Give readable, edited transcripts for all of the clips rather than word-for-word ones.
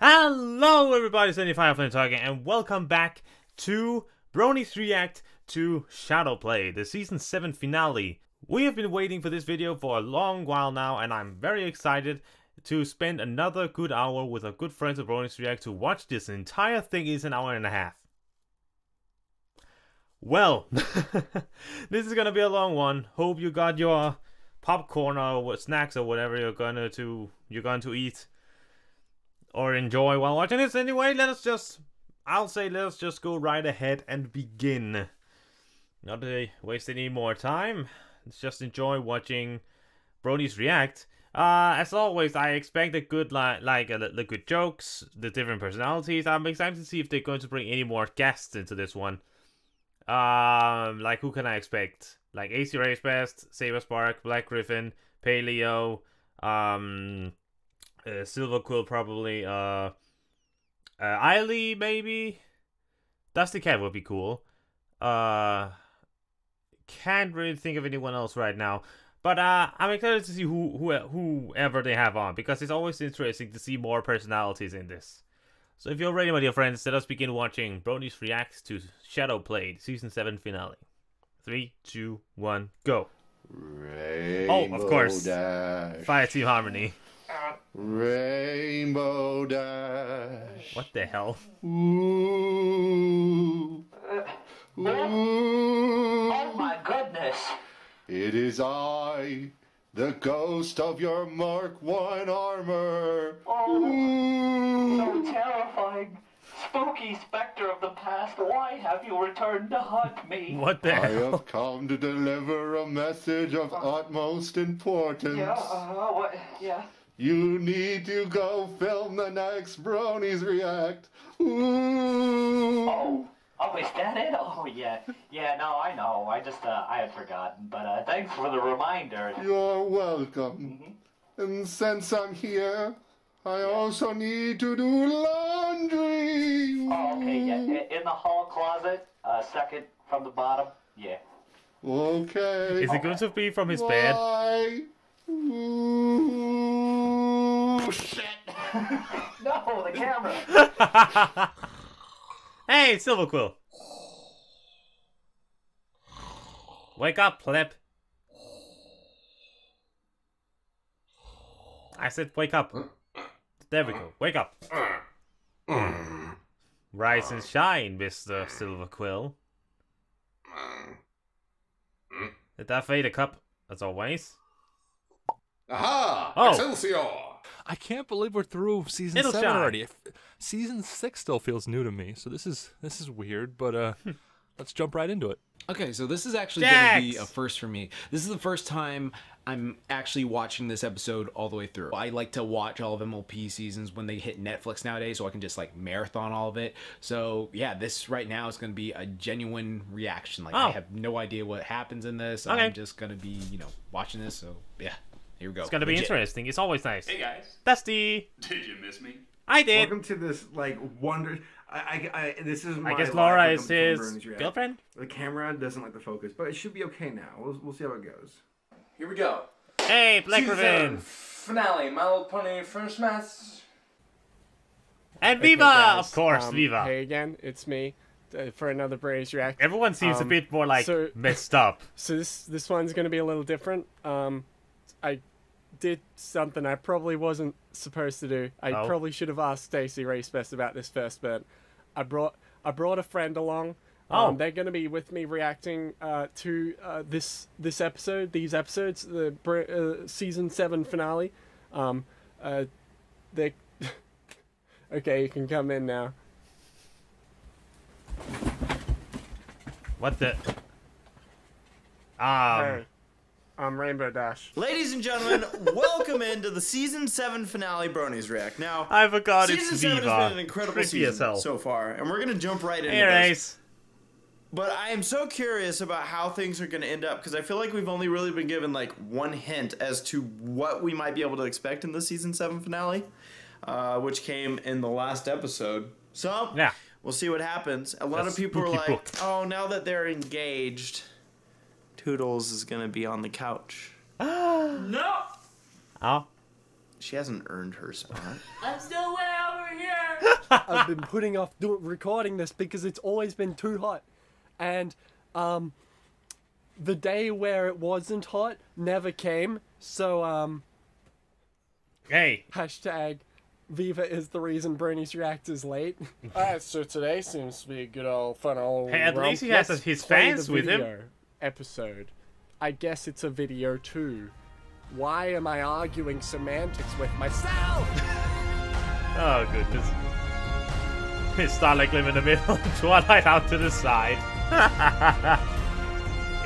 Hello everybody, it's JohnnyFerno talking, and welcome back to Bronies React to Shadowplay, the Season 7 finale. We have been waiting for this video for a long while now, and I'm very excited to spend another good hour with our good friends of Bronies React to watch this entire thing. Is an hour and a half. Well, this is gonna be a long one. Hope you got your popcorn or snacks or whatever you're going to eat or enjoy while watching this. Anyway, I'll say let's just go right ahead and begin. Not to waste any more time. Let's just enjoy watching Bronies React. As always, I expect a good the good jokes, the different personalities. I'm excited to see if they're going to bring any more guests into this one. Like who can I expect? Like AC Race Best, Saber Spark, Black Griffin, Paleo, Silver Quill probably, Eiley maybe? Dusty Cat would be cool. Can't really think of anyone else right now. But I'm excited to see whoever they have on, because it's always interesting to see more personalities in this. So if you're ready, my dear friends, let us begin watching Bronies React to Shadowplay, Season 7 finale. 3, 2, 1, go. Rainbow of course. Dash. Fire Team Harmony. Rainbow Dash. What the hell? Ooh. Ooh. Oh my goodness! It is I, the ghost of your Mark 1 armor. Oh, Ooh. so terrifying. Spooky specter of the past, why have you returned to haunt me? What the I hell? have come to deliver a message of utmost importance. Yeah, what? Yeah. You need to go film the next Bronies React. Ooh. Oh, is that it? Oh, yeah. Yeah, no, I know. I had forgotten. But, thanks for the reminder. You're welcome. And since I'm here, I also need to do laundry. Oh, okay, yeah. In the hall closet, second from the bottom. Yeah. Okay. Is it going to be from his bed? Bye. Ooh. Shit! No, the camera! Hey, Silver Quill! Wake up, pleb! I said wake up. There we go. Wake up. Rise and shine, Mr. Silver Quill. Did that fade a cup, as always? Aha! Oh. Excelsior! I can't believe we're through season It'll 7 shine. already. Season 6 still feels new to me, so this is weird, but let's jump right into it. Okay, so this is actually Jax! going to be a first for me. This is the first time I'm actually watching this episode all the way through. I like to watch all of MLP seasons when they hit Netflix nowadays, so I can just like marathon all of it. So yeah, this right now is going to be a genuine reaction. Like I have no idea what happens in this. Okay. I'm just going to be, watching this. So yeah, here we go. It's gonna be Legit. interesting. It's always nice. Hey guys, Dusty! did you miss me? I did! Welcome to this wonder. This is my I guess life Laura when is it comes to his Bronies React. girlfriend? The camera doesn't like the focus, but it should be okay now. We'll see how it goes. Here we go. Hey, Black Season Griffin! 7 finale. My Little Pony first match. And Okay, Viva! guys, Of course, Viva! Hey again, it's me for another Bronies React. Everyone seems a bit more like so- messed up. So this one's gonna be a little different. I did something I probably wasn't supposed to do. I Oh. probably should have asked Stacy Racebest about this first, but I brought a friend along. Oh. They're gonna be with me reacting to this episode, these episodes, the season 7 finale. They okay, you can come in now. What the? Hey, I'm Rainbow Dash. Ladies and gentlemen, welcome into the Season 7 finale Bronies React. Now, I forgot it's Season 7 Viva. has been an incredible Creepy as season hell. so far, and we're going to jump right into Hey, this. Race. But I am so curious about how things are going to end up, because I feel like we've only really been given like one hint as to what we might be able to expect in the Season 7 finale, which came in the last episode. So, Yeah. we'll see what happens. A lot A of people are spooky like, book. oh, now that they're engaged, Toodles is going to be on the couch. No! Oh. She hasn't earned her spot. I'm still way over here! I've been putting off recording this because it's always been too hot. And the day where it wasn't hot never came. So Hey. hashtag Viva is the reason Bronies React is late. Alright, so today seems to be a good old fun old Hey, at romp. least he has Let's his play fans the with him. video episode. I guess it's a video too. Why am I arguing semantics with myself? Oh, goodness. It's Starlight Glimmer in the middle, Twilight out to the side.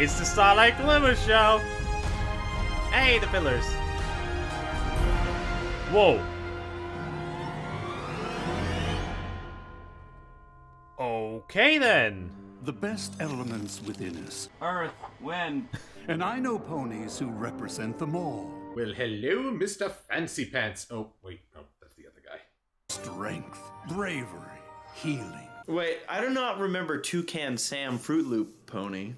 It's the Starlight Glimmer show. Hey, the pillars. Whoa. Okay then. The best elements within us. Earth, wind. And I know ponies who represent them all. Well, hello, Mr. Fancy Pants. Oh, wait, no, that's the other guy. Strength, bravery, healing. Wait, I do not remember Toucan Sam Fruit Loop Pony.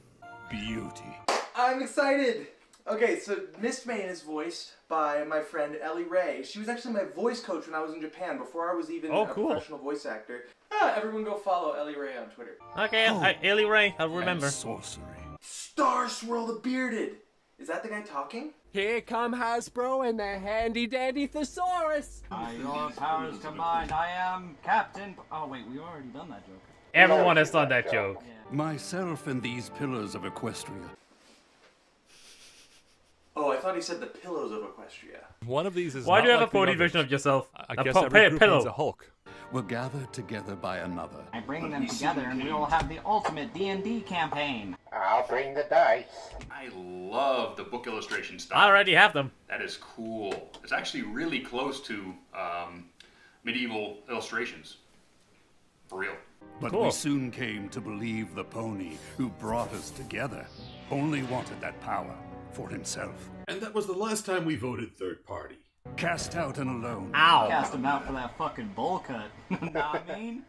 Beauty. I'm excited! Okay, so Mistmane is voiced by my friend Ellie Ray. She was actually my voice coach when I was in Japan, before I was even a professional voice actor. Everyone go follow Ellie Ray on Twitter. Okay, Ellie Ray, I'll remember. Sorcery. Star Swirl the Bearded! Is that the guy talking? Here come Hasbro and their handy dandy thesaurus. By your powers combined, I am Captain... Oh wait, we already done that joke. Everyone has done that joke. Myself and these pillars of Equestria. Oh, I thought he said the pillows of Equestria. One of these is Why not do you have like a pony the version others. of yourself? I guess every group needs a Hulk. Were gathered together by another. I bring them together and we will have the ultimate D&D campaign. I'll bring the dice. I love the book illustration style. I already have them. That is cool. It's actually really close to medieval illustrations. For real. But Cool. we soon came to believe the pony who brought us together only wanted that power for himself. And that was the last time we voted third party. Cast out and alone. Ow. Cast him out for that fucking bowl cut. Know what I mean?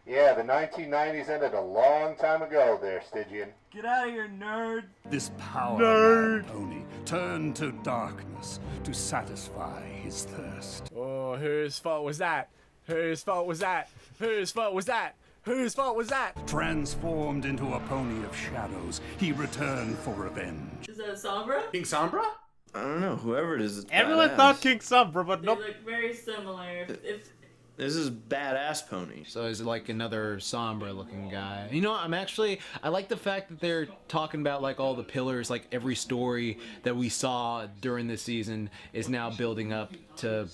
Yeah, the 1990s ended a long time ago there, Stygian. Get out of here, nerd. This power-mad pony turned to darkness to satisfy his thirst. Oh, whose fault was that? Whose fault was that? Whose fault was that? Whose fault was that? Transformed into a pony of shadows, he returned for revenge. Is that Sombra? King Sombra? I don't know, whoever it is. It's Everyone badass. thought King Sombra, but They nope. look very similar. If This is badass pony. So is it like another Sombra looking guy? You know, I like the fact that they're talking about like all the pillars, like every story that we saw during this season is now building up to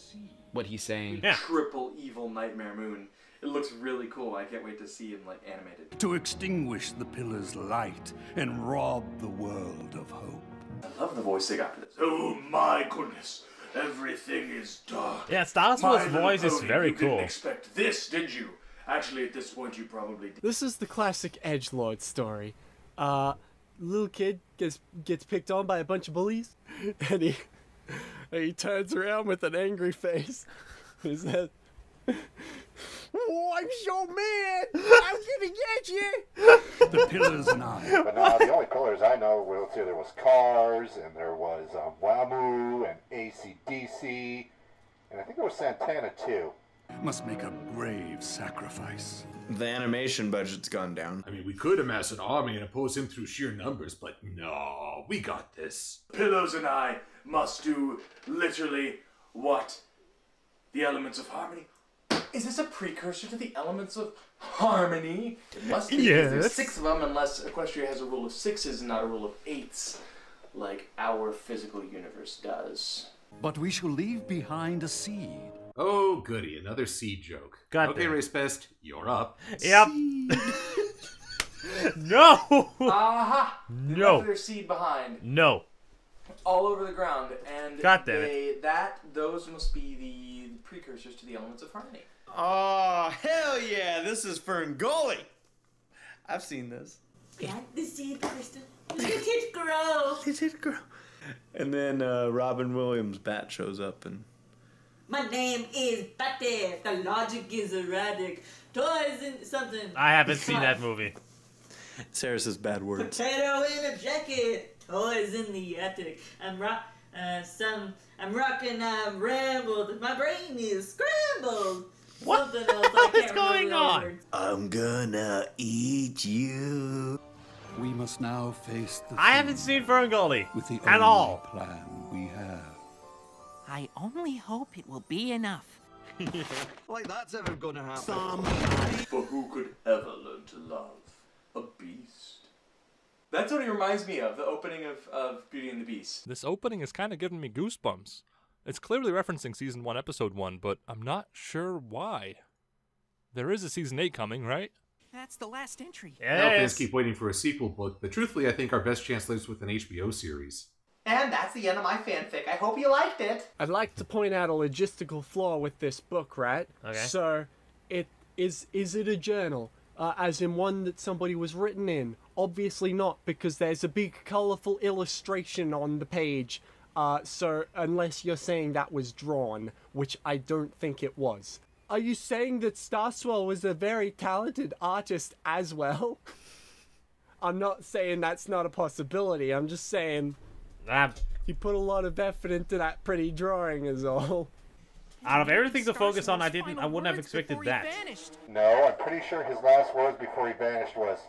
what he's saying. Yeah. Triple evil Nightmare Moon. It looks really cool. I can't wait to see him like animated. To extinguish the pillar's light and rob the world of hope. I love the voice they got for this. Oh my goodness. Everything is dark. Yeah, Star Swirl's voice is very you cool. Didn't expect this, did you? Actually, at this point, you probably did. This is the classic edgelord story. Little kid gets picked on by a bunch of bullies, and he turns around with an angry face. He says, "Oh, I'm so mad! I'm gonna get you!" The pillars and I. But no, the only pillars I know, well, see, there was Cars, and there was Wamu, and AC/DC, and I think there was Santana too. Must make a brave sacrifice. The animation budget's gone down. I mean, we could amass an army and oppose him through sheer numbers, but no, we got this. Pillows and I must do literally what? The elements of harmony. Is this a precursor to the elements of harmony? It must be. Yes. There's 6 of them, unless Equestria has a rule of 6s and not a rule of 8s, like our physical universe does. But we shall leave behind a seed. Oh, goody, another seed joke. God okay, damn. Race Best, you're up. Yep. No. Aha! They No. left their seed behind, No. all over the ground, and God damn it. those must be the precursors to the elements of harmony. Oh, hell yeah, this is Ferngully. I've seen this. plant the seed, Kristen. Let it grow. Let it grow. And then Robin Williams' Bat shows up and... My name is Batty. The logic is erratic. Toys and something. I haven't seen that movie. Sarah says bad words. Potato in a jacket. Toys in the attic. I'm rocking. I'm rambled. My brain is scrambled. What something else. I What's going on? I'm gonna eat you. We must now face the I haven't seen Ferngully with the at only all. plan we have. I only hope it will be enough. Like that's ever gonna happen. For who could ever learn to love a beast? That's what it reminds me of, the opening of Beauty and the Beast. This opening is kind of giving me goosebumps. It's clearly referencing Season 1, Episode 1, but I'm not sure why. There is a Season 8 coming, right? That's the last entry. Now fans keep waiting for a sequel book, but truthfully I think our best chance lives with an HBO series. And that's the end of my fanfic. I hope you liked it. I'd like to point out a logistical flaw with this book, right? Okay. So, is it a journal? As in one that somebody was written in? Obviously not, because there's a big colourful illustration on the page. So, unless you're saying that was drawn, which I don't think it was. Are you saying that Starswell was a very talented artist as well? I'm not saying that's not a possibility. I'm just saying he put a lot of effort into that pretty drawing is all. Out of everything to focus on, I wouldn't have expected that. No, I'm pretty sure his last words before he vanished was,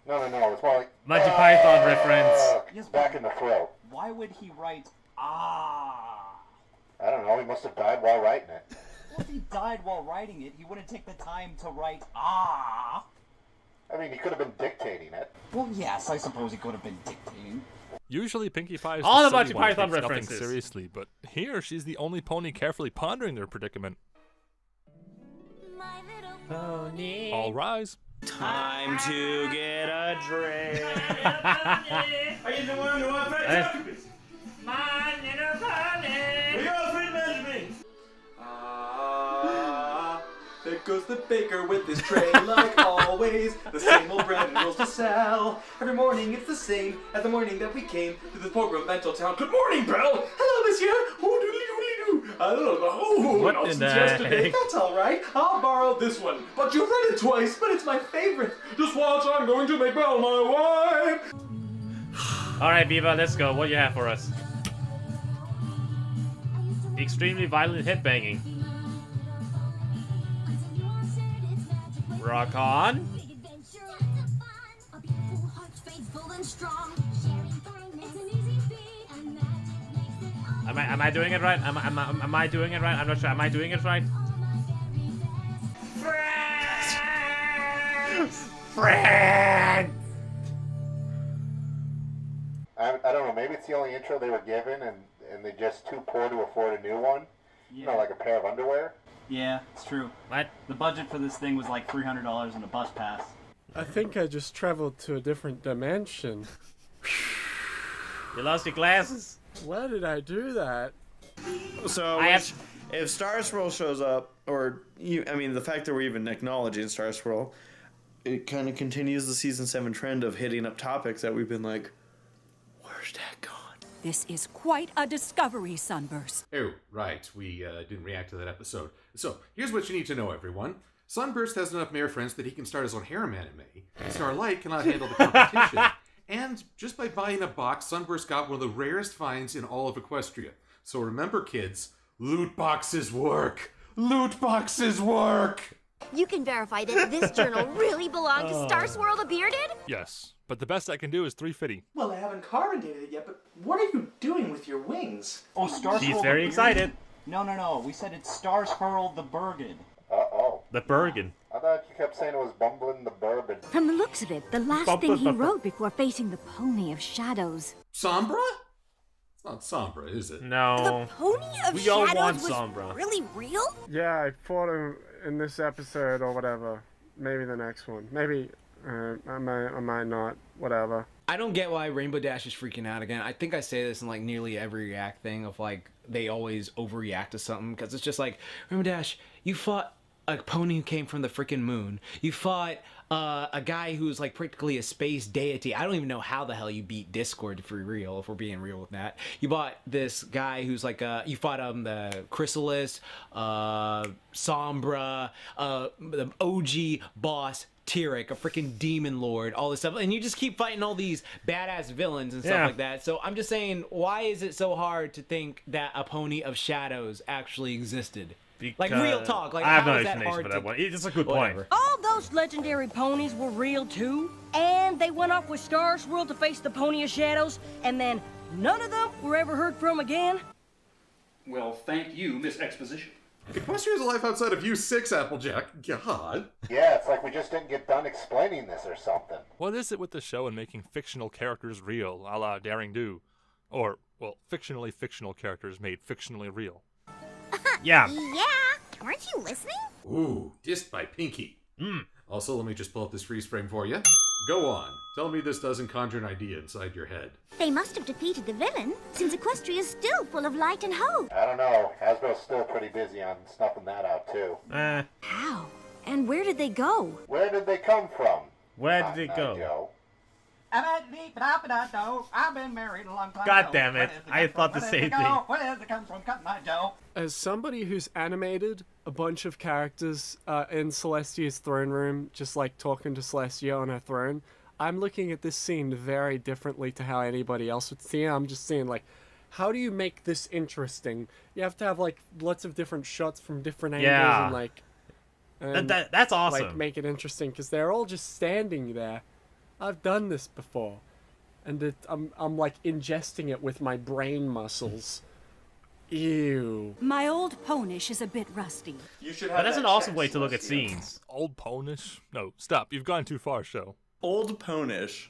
No, it's more like, Monty Python reference. Yes, back in the throat. Why would he write, ah? I don't know, he must have died while writing it. Well, if he died while writing it, he wouldn't take the time to write, ah. I mean, he could have been dictating it. Well, yes, I suppose he could have been dictating. Usually Pinkie Pie is All the the Monty silly one who Python takes nothing references. seriously, but here she's the only pony carefully pondering their predicament. Pony. All rise. Time to get a drink. Are you the one who wants that? My little pony. We all three Benjamins. There goes the baker with his tray, like always. The same old bread and rolls to sell. Every morning it's the same as the morning that we came to this poor provincial town. Good morning, Belle. Hello, monsieur. Oh, doodly-doodly-doo. I don't know. Oh, What not in since the yesterday. heck? That's all right. I'll borrow this one. But you've read it twice, but it's my favorite. Just watch, I'm going to make Belle my wife. Alright, Viva, let's go. What do you have for us? Extremely violent headbanging. Rock on. Am I doing it right? Am I doing it right? I'm not sure. Am I doing it right? Friend! I don't know, maybe it's the only intro they were given and they're just too poor to afford a new one. Yeah. You know, like a pair of underwear. Yeah, it's true. What? The budget for this thing was like $300 and a bus pass. I think I just traveled to a different dimension. You lost your glasses. Why did I do that? So if Star Swirl shows up, or the fact that we're even acknowledging Star Swirl, it kind of continues the season 7 trend of hitting up topics that we've been like, where's that gone? This is quite a discovery, Sunburst. Oh, right. We didn't react to that episode. So, here's what you need to know, everyone. Sunburst has enough mayor friends that he can start his own harem anime. Starlight cannot handle the competition. And just by buying a box, Sunburst got one of the rarest finds in all of Equestria. So remember, kids, loot boxes work! Loot boxes work! You can verify that this journal really belonged to Star Swirl the Bearded? Yes, but the best I can do is 350. Well, I haven't carbon dated it yet, but what are you doing with your wings? Oh, Star She's Swirl very the excited. No. We said it's Star Swirl the Bergen. Uh-oh. The Bergen. I thought you kept saying it was Bumbling the Bourbon. From the looks of it, the last thing he wrote before facing the Pony of Shadows. Sombra? It's not Sombra, is it? No. The Pony of We all Shadows want was Sombra. really real? Yeah, I fought him in this episode or whatever. Maybe the next one. Maybe I might not. Whatever. I don't get why Rainbow Dash is freaking out again. I think I say this in like nearly every React thing of like they always overreact to something because it's just like, Rainbow Dash, you fought a pony who came from the freaking moon. You fought a guy who's like practically a space deity. I don't even know how the hell you beat Discord for real, if we're being real with that. You bought this guy who's like you fought the Chrysalis, Sombra, the OG boss Tyrek, a freaking demon lord, all this stuff, and you just keep fighting all these badass villains and stuff like that. So I'm just saying, why is it so hard to think that a pony of shadows actually existed? Like real talk. Like, I have how no is that explanation hard for that to... one. It's a good Whatever. point. All those legendary ponies were real too, and they went off with Stars World to face the Pony of Shadows, and then none of them were ever heard from again. Well, thank you, Miss Exposition. Equestria's a life outside of U6, Applejack. God. Yeah, it's like we just didn't get done explaining this or something. What is it with the show and making fictional characters real, a la Daring Do? Or, well, fictional characters made fictionally real. Yeah. Yeah, weren't you listening? Ooh, dissed by Pinky. Also, let me just pull up this freeze frame for you. Go on. Tell me this doesn't conjure an idea inside your head. They must have defeated the villain, since Equestria is still full of light and hope. I don't know. Hasbro's still pretty busy on snuffing that out, too. How? And where did they go? Where did they come from? Where did they go? Joe. I've been married a long time. God damn it. I thought the same thing. Where does it come from? Cut my Joe. As somebody who's animated a bunch of characters in Celestia's throne room, just like talking to Celestia on her throne, I'm looking at this scene very differently to how anybody else would see it. I'm just seeing, like, how do you make this interesting? You have to have, like, lots of different shots from different angles and, like... And, that's awesome. Like, make it interesting, because they're all just standing there. I've done this before. And I'm, like, ingesting it with my brain muscles. Ew. My old ponish is a bit rusty. You should have But that's that an awesome check, way to look at Celestia. scenes. Old ponish? No, stop. You've gone too far, show. Old ponish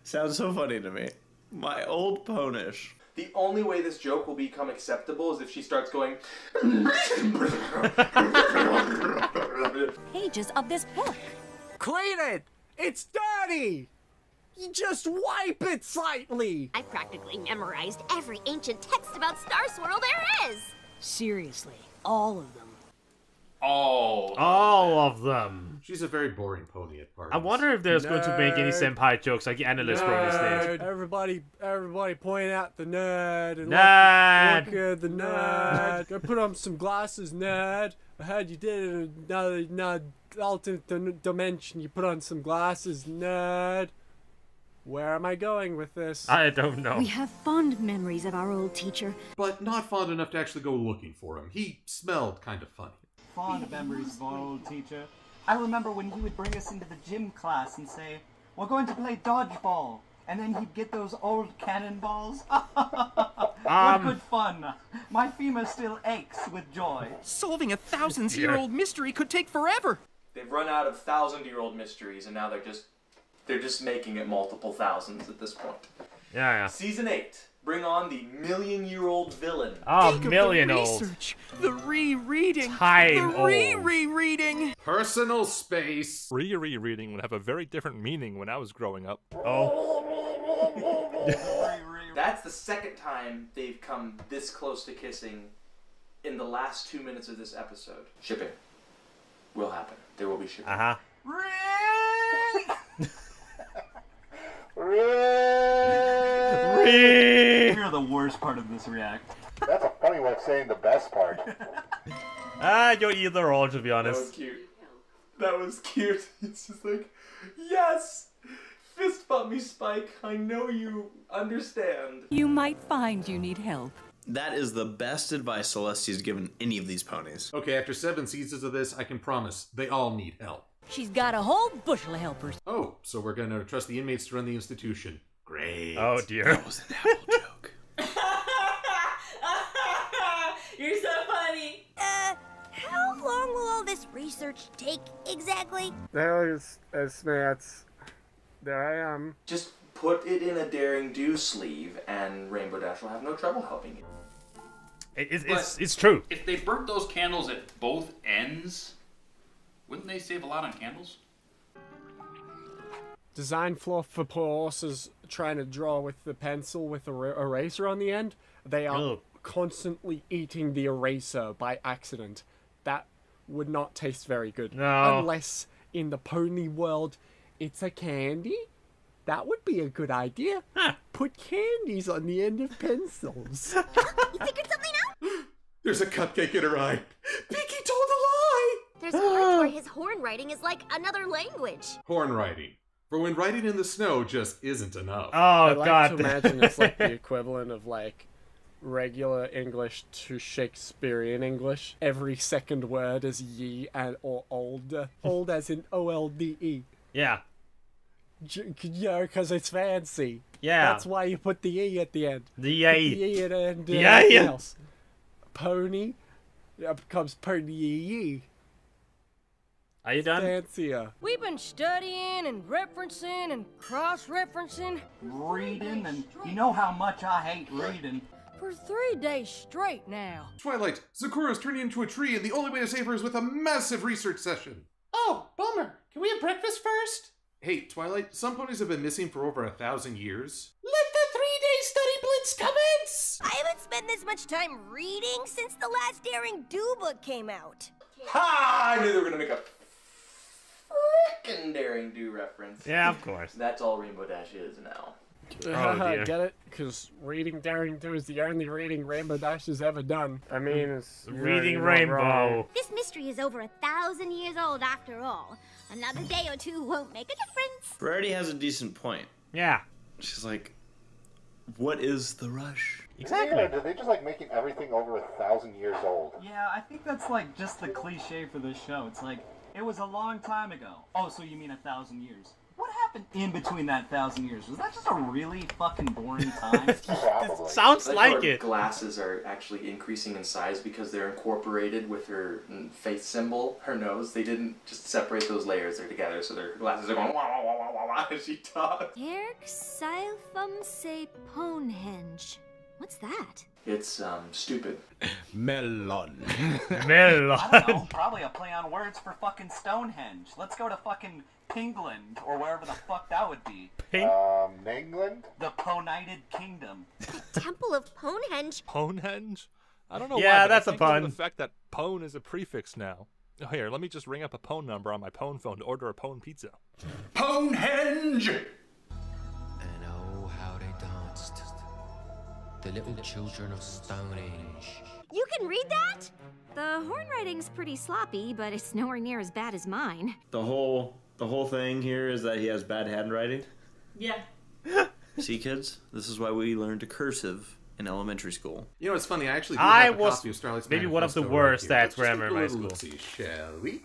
sounds so funny to me. My old ponish. The only way this joke will become acceptable is if she starts going. Pages of this book. Clean it! It's dirty! You just wipe it slightly! I practically memorized every ancient text about Star Swirl there is! Seriously, all of them. All of them. She's a very boring pony at parties. I wonder if there's going to make any Nerd. senpai jokes like the analyst Bronies did. Everybody point out the nerd. And Nerd. Look at the nerd. Go put on some glasses, nerd. I heard you did it in another alternate dimension. You put on some glasses, nerd. Where am I going with this? I don't know. We have fond memories of our old teacher. But not fond enough to actually go looking for him. He smelled kind of funny. Fond memories of our old teacher. I remember when he would bring us into the gym class and say, "We're going to play dodgeball," and then he'd get those old cannonballs. What good fun! My femur still aches with joy. Solving a thousands-year-old mystery could take forever. They've run out of 1,000-year-old mysteries, and now they're just making it multiple thousands at this point. Yeah. Season 8. Bring on the million-year-old villain. Oh, Think of million the old. research, the rereading, Time the old. rereading. Personal space. Rereading would have a very different meaning when I was growing up. Oh. That's the second time they've come this close to kissing in the last 2 minutes of this episode. Shipping will happen. There will be shipping. You're the worst part of this react. That's a funny way of saying the best part. You're either or, to be That was honest. cute. That was cute. It's just like, yes! Fist bump me, Spike. I know you understand. You might find you need help. That is the best advice Celestia's given any of these ponies. Okay, after 7 seasons of this, I can promise they all need help. She's got a whole bushel of helpers. Oh, so we're gonna trust the inmates to run the institution. Great. Oh dear. That was an apple joke. You're so funny. How long will all this research take exactly? There's Smats. There I am. Just put it in a Daring Do sleeve, and Rainbow Dash will have no trouble helping you. It's true. If they burnt those candles at both ends, wouldn't they save a lot on candles? Design flaw for poor horses trying to draw with the pencil with the eraser on the end. They are constantly eating the eraser by accident. That would not taste very good. No. Unless in the pony world it's a candy. That would be a good idea. Put candies on the end of pencils. You figured something out? There's a cupcake in her eye. Pinky told a lie! There's parts where his horn writing is like another language. Horn writing. For when writing in the snow just isn't enough. Oh, I like to imagine it's like the equivalent of like regular English to Shakespearean English. Every second word is ye and or old. Old as in O-L-D-E. Yeah. Yeah, because it's fancy. Yeah. That's why you put the E at the end. The Put E. the E at the end. Yeah. Everything else. Pony. It becomes pony. Are you done? Fancier. We've been studying and referencing and cross-referencing Reading, and you know how much I hate reading. for 3 days straight now. Twilight, Sakura's turning into a tree, and the only way to save her is with a massive research session. Oh, bummer. Can we have breakfast first? Hey, Twilight, some ponies have been missing for over 1,000 years. Let the 3-day study blitz commence! I haven't spent this much time reading since the last Daring Do book came out. Ha! I knew they were gonna make a frickin' Daring Do reference. Yeah, of course. That's all Rainbow Dash is now. dear. Get it? Because reading Daring Do is the only reading Rainbow Dash has ever done. I mean, it's Reading not Rainbow. wrong. This mystery is over 1,000 years old after all. Another day or two won't make a difference. Rarity has a decent point. Yeah. She's like, what is the rush? Exactly. Are they just like making everything over 1,000 years old? Yeah, I think that's like just the cliche for this show. It's like, it was a long time ago. Oh, so you mean 1,000 years. What happened in between that 1,000 years? Was that just a really fucking boring time? Sounds like her it. Glasses are actually increasing in size because they're incorporated with her face symbol, her nose. They didn't just separate those layers, they're together, so their glasses are going wah wah wah wah wah wah as she talks. Erk Silphum se Ponehenge. What's that? It's stupid. Melon. Melon. I don't know, probably a play on words for fucking Stonehenge. Let's go to fucking England, or wherever the fuck that would be. England? The Ponited Kingdom. Temple of Ponehenge. Ponehenge? I don't know Yeah, why, but that's I a think because of pun. the fact that pone is a prefix now. Oh, here, let me just ring up a pone number on my pone phone to order a pone pizza. Ponehenge! And oh, how they danced. The little children of Stonehenge. You can read that? The horn writing's pretty sloppy, but it's nowhere near as bad as mine. The whole thing here is that he has bad handwriting. Yeah. See, kids, this is why we learned to cursive in elementary school. You know, it's funny, I actually do I have a was copy of Starlight's maybe one of the Manifesto right worst here. at Let's just grammar take in a my little school. look-see, shall we?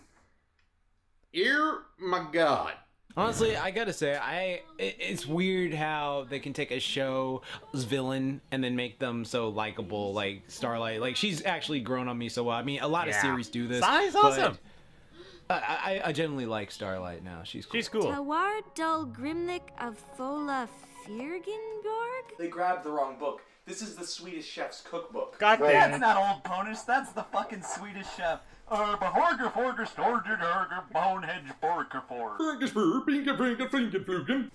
My God. Honestly, I gotta say, it's weird how they can take a show's villain and then make them so likable, like Starlight. Like, she's actually grown on me so well. I mean, a lot of Yeah. series do this. Starlight's but awesome. I genuinely like Starlight now. She's cool. She's cool. Tawar Dul Grimnik of Fola Firgenborg? They grabbed the wrong book. This is the Swedish chef's cookbook. God That's damn. not Old Ponish, that's the fucking Swedish chef. Behorger Forger Storger Herger Bonehenge Borker For.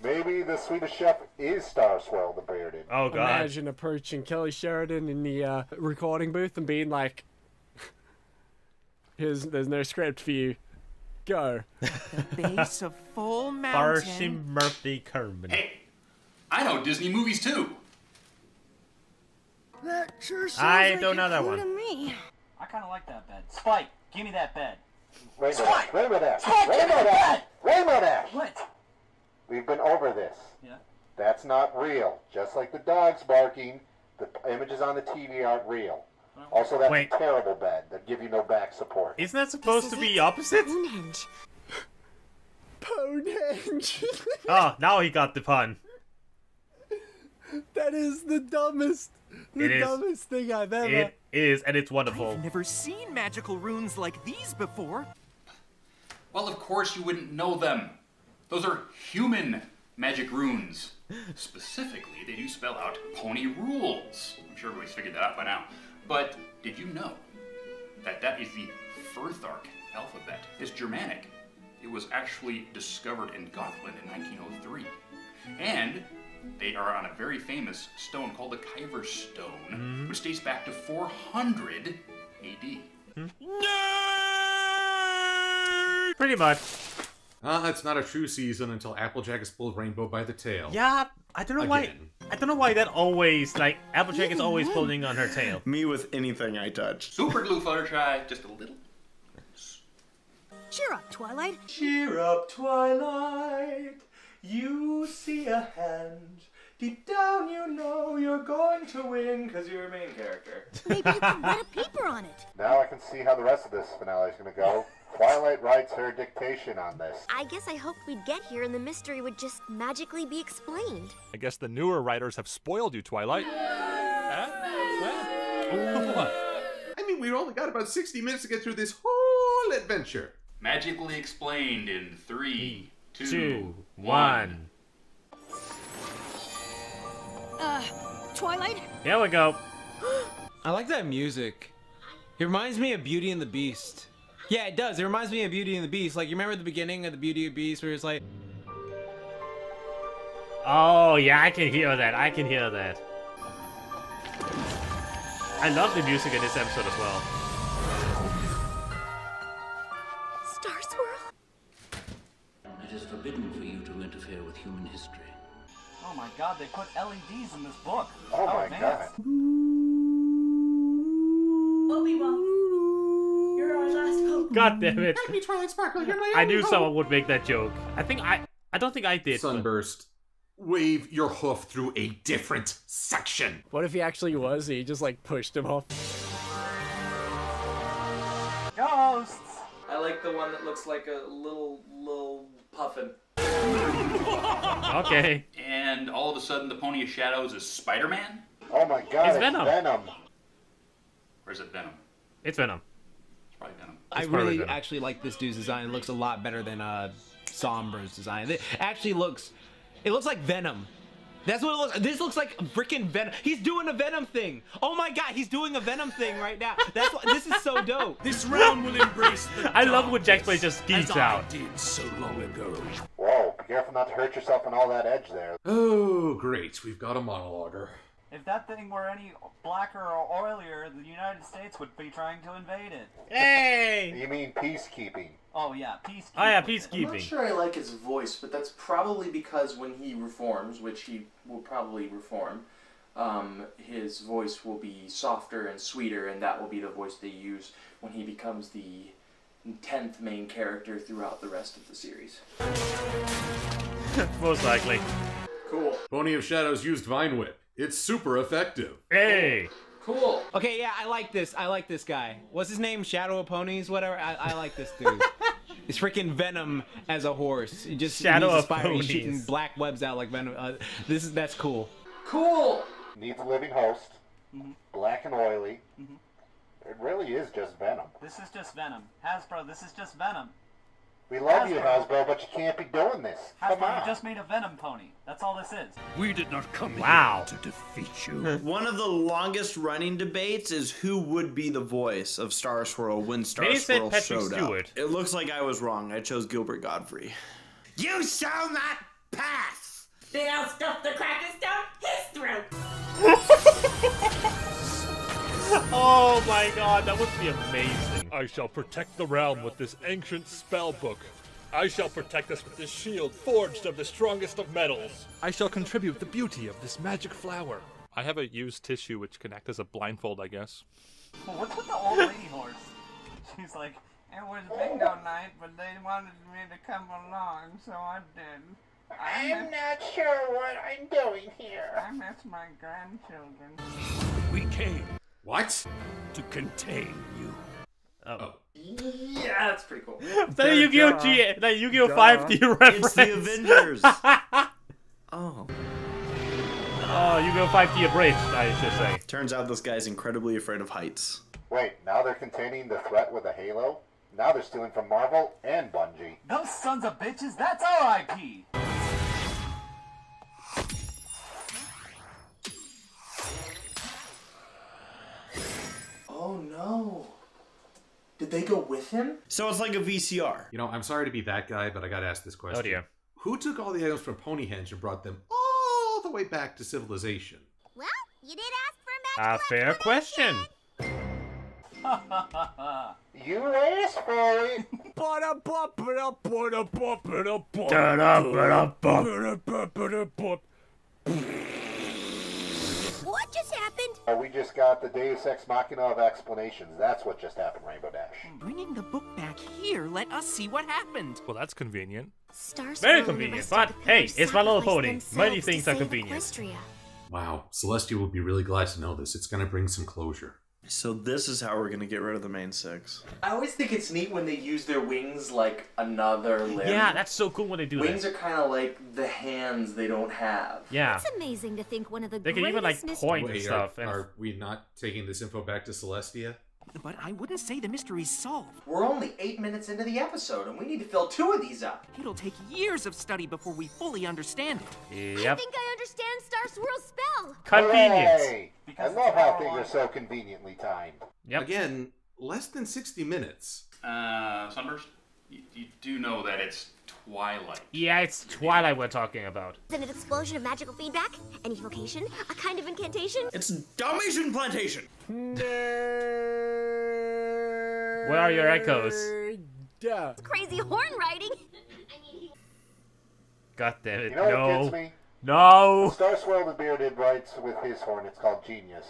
Maybe the Swedish chef is Starswell the Bearded. Oh god. Imagine approaching Kelly Sheridan in the recording booth and being like, there's no script for you. Go. Base of Full Mountain. Farshim Murphy Kerman. Hey, I know Disney movies too. That sure sounds I like don't know a that clue one. to me. I kinda like that bed. Spike, give me that bed. Rainbow Dash! Rainbow Dash! Rainbow Dash! Rainbow Dash! What? We've been over this. Yeah. That's not real. Just like the dogs barking, the images on the TV aren't real. Also, that's Wait. a terrible bed that give you no back support. Isn't that supposed to be opposite? Ponehenge. Ponehenge. Oh, now he got the pun. That is the dumbest, It is. dumbest thing I've ever. It is, and it's wonderful. I've never seen magical runes like these before. Well, of course you wouldn't know them. Those are human magic runes. Specifically, they do spell out pony rules. I'm sure everybody's figured that out by now. But did you know that that is the Firthark alphabet? It's Germanic. It was actually discovered in Gotland in 1903. And they are on a very famous stone called the Kyver Stone, which dates back to 400 AD. Pretty much. It's not a true season until Applejack has pulled Rainbow by the tail. Yeah, I don't know why. Again. I don't know why that always Applejack is always pulling on her tail. Me with anything I touch. Super glue Fluttershy, just a little. Cheer up, Twilight. Cheer up, Twilight. You see a hand. Deep down you know you're going to win because you're a main character. Maybe you can write a paper on it. Now I can see how the rest of this finale is going to go. Twilight writes her dictation on this. I guess I hoped we'd get here and the mystery would just magically be explained. I guess the newer writers have spoiled you, Twilight. What? I mean, we only got about 60 minutes to get through this whole adventure. Magically explained in 3, 2, 1. Twilight? Here we go. I like that music. It reminds me of Beauty and the Beast. Yeah, it does. It reminds me of Beauty and the Beast. Like, you remember the beginning of the Beauty and the Beast where it's like... Oh, yeah, I can hear that. I can hear that. I love the music in this episode as well. Star Swirl? It is forbidden for you to interfere with human history. Oh my god, they put LEDs in this book. Oh my advanced. god. Obi-Wan, you're our last hope. God damn it. Help me, Twilight Sparkle, you're my I only knew hope. someone would make that joke. I don't think I did. Sunburst, wave your hoof through a different section. What if he actually was? He just like pushed him off. Ghosts! I like the one that looks like a little puffin. Okay. And all of a sudden, the Pony of Shadows is Spider-Man? Oh my god, It's Venom. Or is it Venom? It's Venom. It's probably Venom. I really actually like this dude's design. It looks a lot better than Sombra's design. It actually looks like Venom. That's what it looks. This looks like freaking Venom. He's doing a Venom thing. Oh my god, he's doing a Venom thing right now. That's what, this is so dope. This round will embrace the I love when Jax Play just geeks as out. I did so long ago. Whoa, be careful not to hurt yourself on all that edge there. Oh, great. We've got a monologuer. If that thing were any blacker or oilier, the United States would be trying to invade it. Hey! You mean peacekeeping? Oh yeah, peacekeeping. Oh yeah, I'm not peacekeeping. sure I like his voice, but that's probably because when he reforms, which he will probably reform, his voice will be softer and sweeter, and that will be the voice they use when he becomes the 10th main character throughout the rest of the series. Most likely. Cool. Pony of Shadows used Vine Whip. It's super effective. Hey! Cool. Okay, yeah, I like this. I like this guy. What's his name? Shadow of Ponies? Whatever. I like this dude. It's freaking Venom as a horse. He just Shadow he's of inspired. He's Ponies. shooting black webs out like Venom. That's cool. Cool. Needs a living host. Black and oily. It really is just Venom. This is just Venom. Hasbro, this is just Venom. We love you, Hasbro, but you can't be doing this. Come Hasbro, on. you just made a Venom pony. That's all this is. We did not come Wow. here to defeat you. One of the longest running debates is who would be the voice of Star Swirl when Star They said Swirl Patrick showed Stewart. up. It looks like I was wrong. I chose Gilbert Godfrey. You shall not pass! Then I'll stuff the crackers down his throat. Oh my god, that would be amazing. I shall protect the realm with this ancient spell book. I shall protect us with this shield forged of the strongest of metals. I shall contribute the beauty of this magic flower. I have a used tissue which can act as a blindfold, I guess. Well, what's with the old lady horse? She's like, it was bingo night, but they wanted me to come along, so I did. I'm not sure what I'm doing here. I miss my grandchildren. We came What? to contain you. Oh. Yeah, that's pretty cool. That Yu-Gi-Oh! That Yu-Gi-Oh! 5D reference. It's the Avengers. Oh. Oh, Yu-Gi-Oh! 5D abridged, I should say. Turns out this guy's incredibly afraid of heights. Wait, now they're containing the threat with a halo? Now they're stealing from Marvel and Bungie. Those sons of bitches, that's our IP! Oh no. Did they go with him? So it's like a VCR. You know, I'm sorry to be that guy, but I gotta ask this question. Oh dear. Who took all the items from Ponehenge and brought them all the way back to civilization? Well, you did ask for a A fair question. You asked for it. What just happened? We just got the Deus Ex Machina of explanations. That's what just happened, Rainbow Dash. Bringing the book back here, let us see what happened. Well, that's convenient. Very convenient, but hey, it's My Little Pony. Many things are convenient. Wow, Celestia will be really glad to know this. It's going to bring some closure. So this is how we're going to get rid of the main six. I always think it's neat when they use their wings like another limb. Yeah, that's so cool when they do wings that. Are kind of like the hands they don't have. Yeah. It's amazing to think one of the They can even like point and Wait, stuff. are we not taking this info back to Celestia? But I wouldn't say the mystery's solved. We're only 8 minutes into the episode, and we need to fill 2 of these up. It'll take years of study before we fully understand it. Yep. I think I understand Star Swirl's spell. Convenience. Hooray! I love how things are so conveniently timed. Yep. Again, less than 60 minutes. Sunburst, you do know that it's Twilight. Yeah, it's Twilight we're talking about. An explosion of magical feedback, an evocation, a kind of incantation. It's Dalmatian Plantation. Where are your echoes? Yeah. Crazy horn riding. God damn it! You know what No. gets me? No. Star Swirl the Bearded writes with his horn. It's called Genius.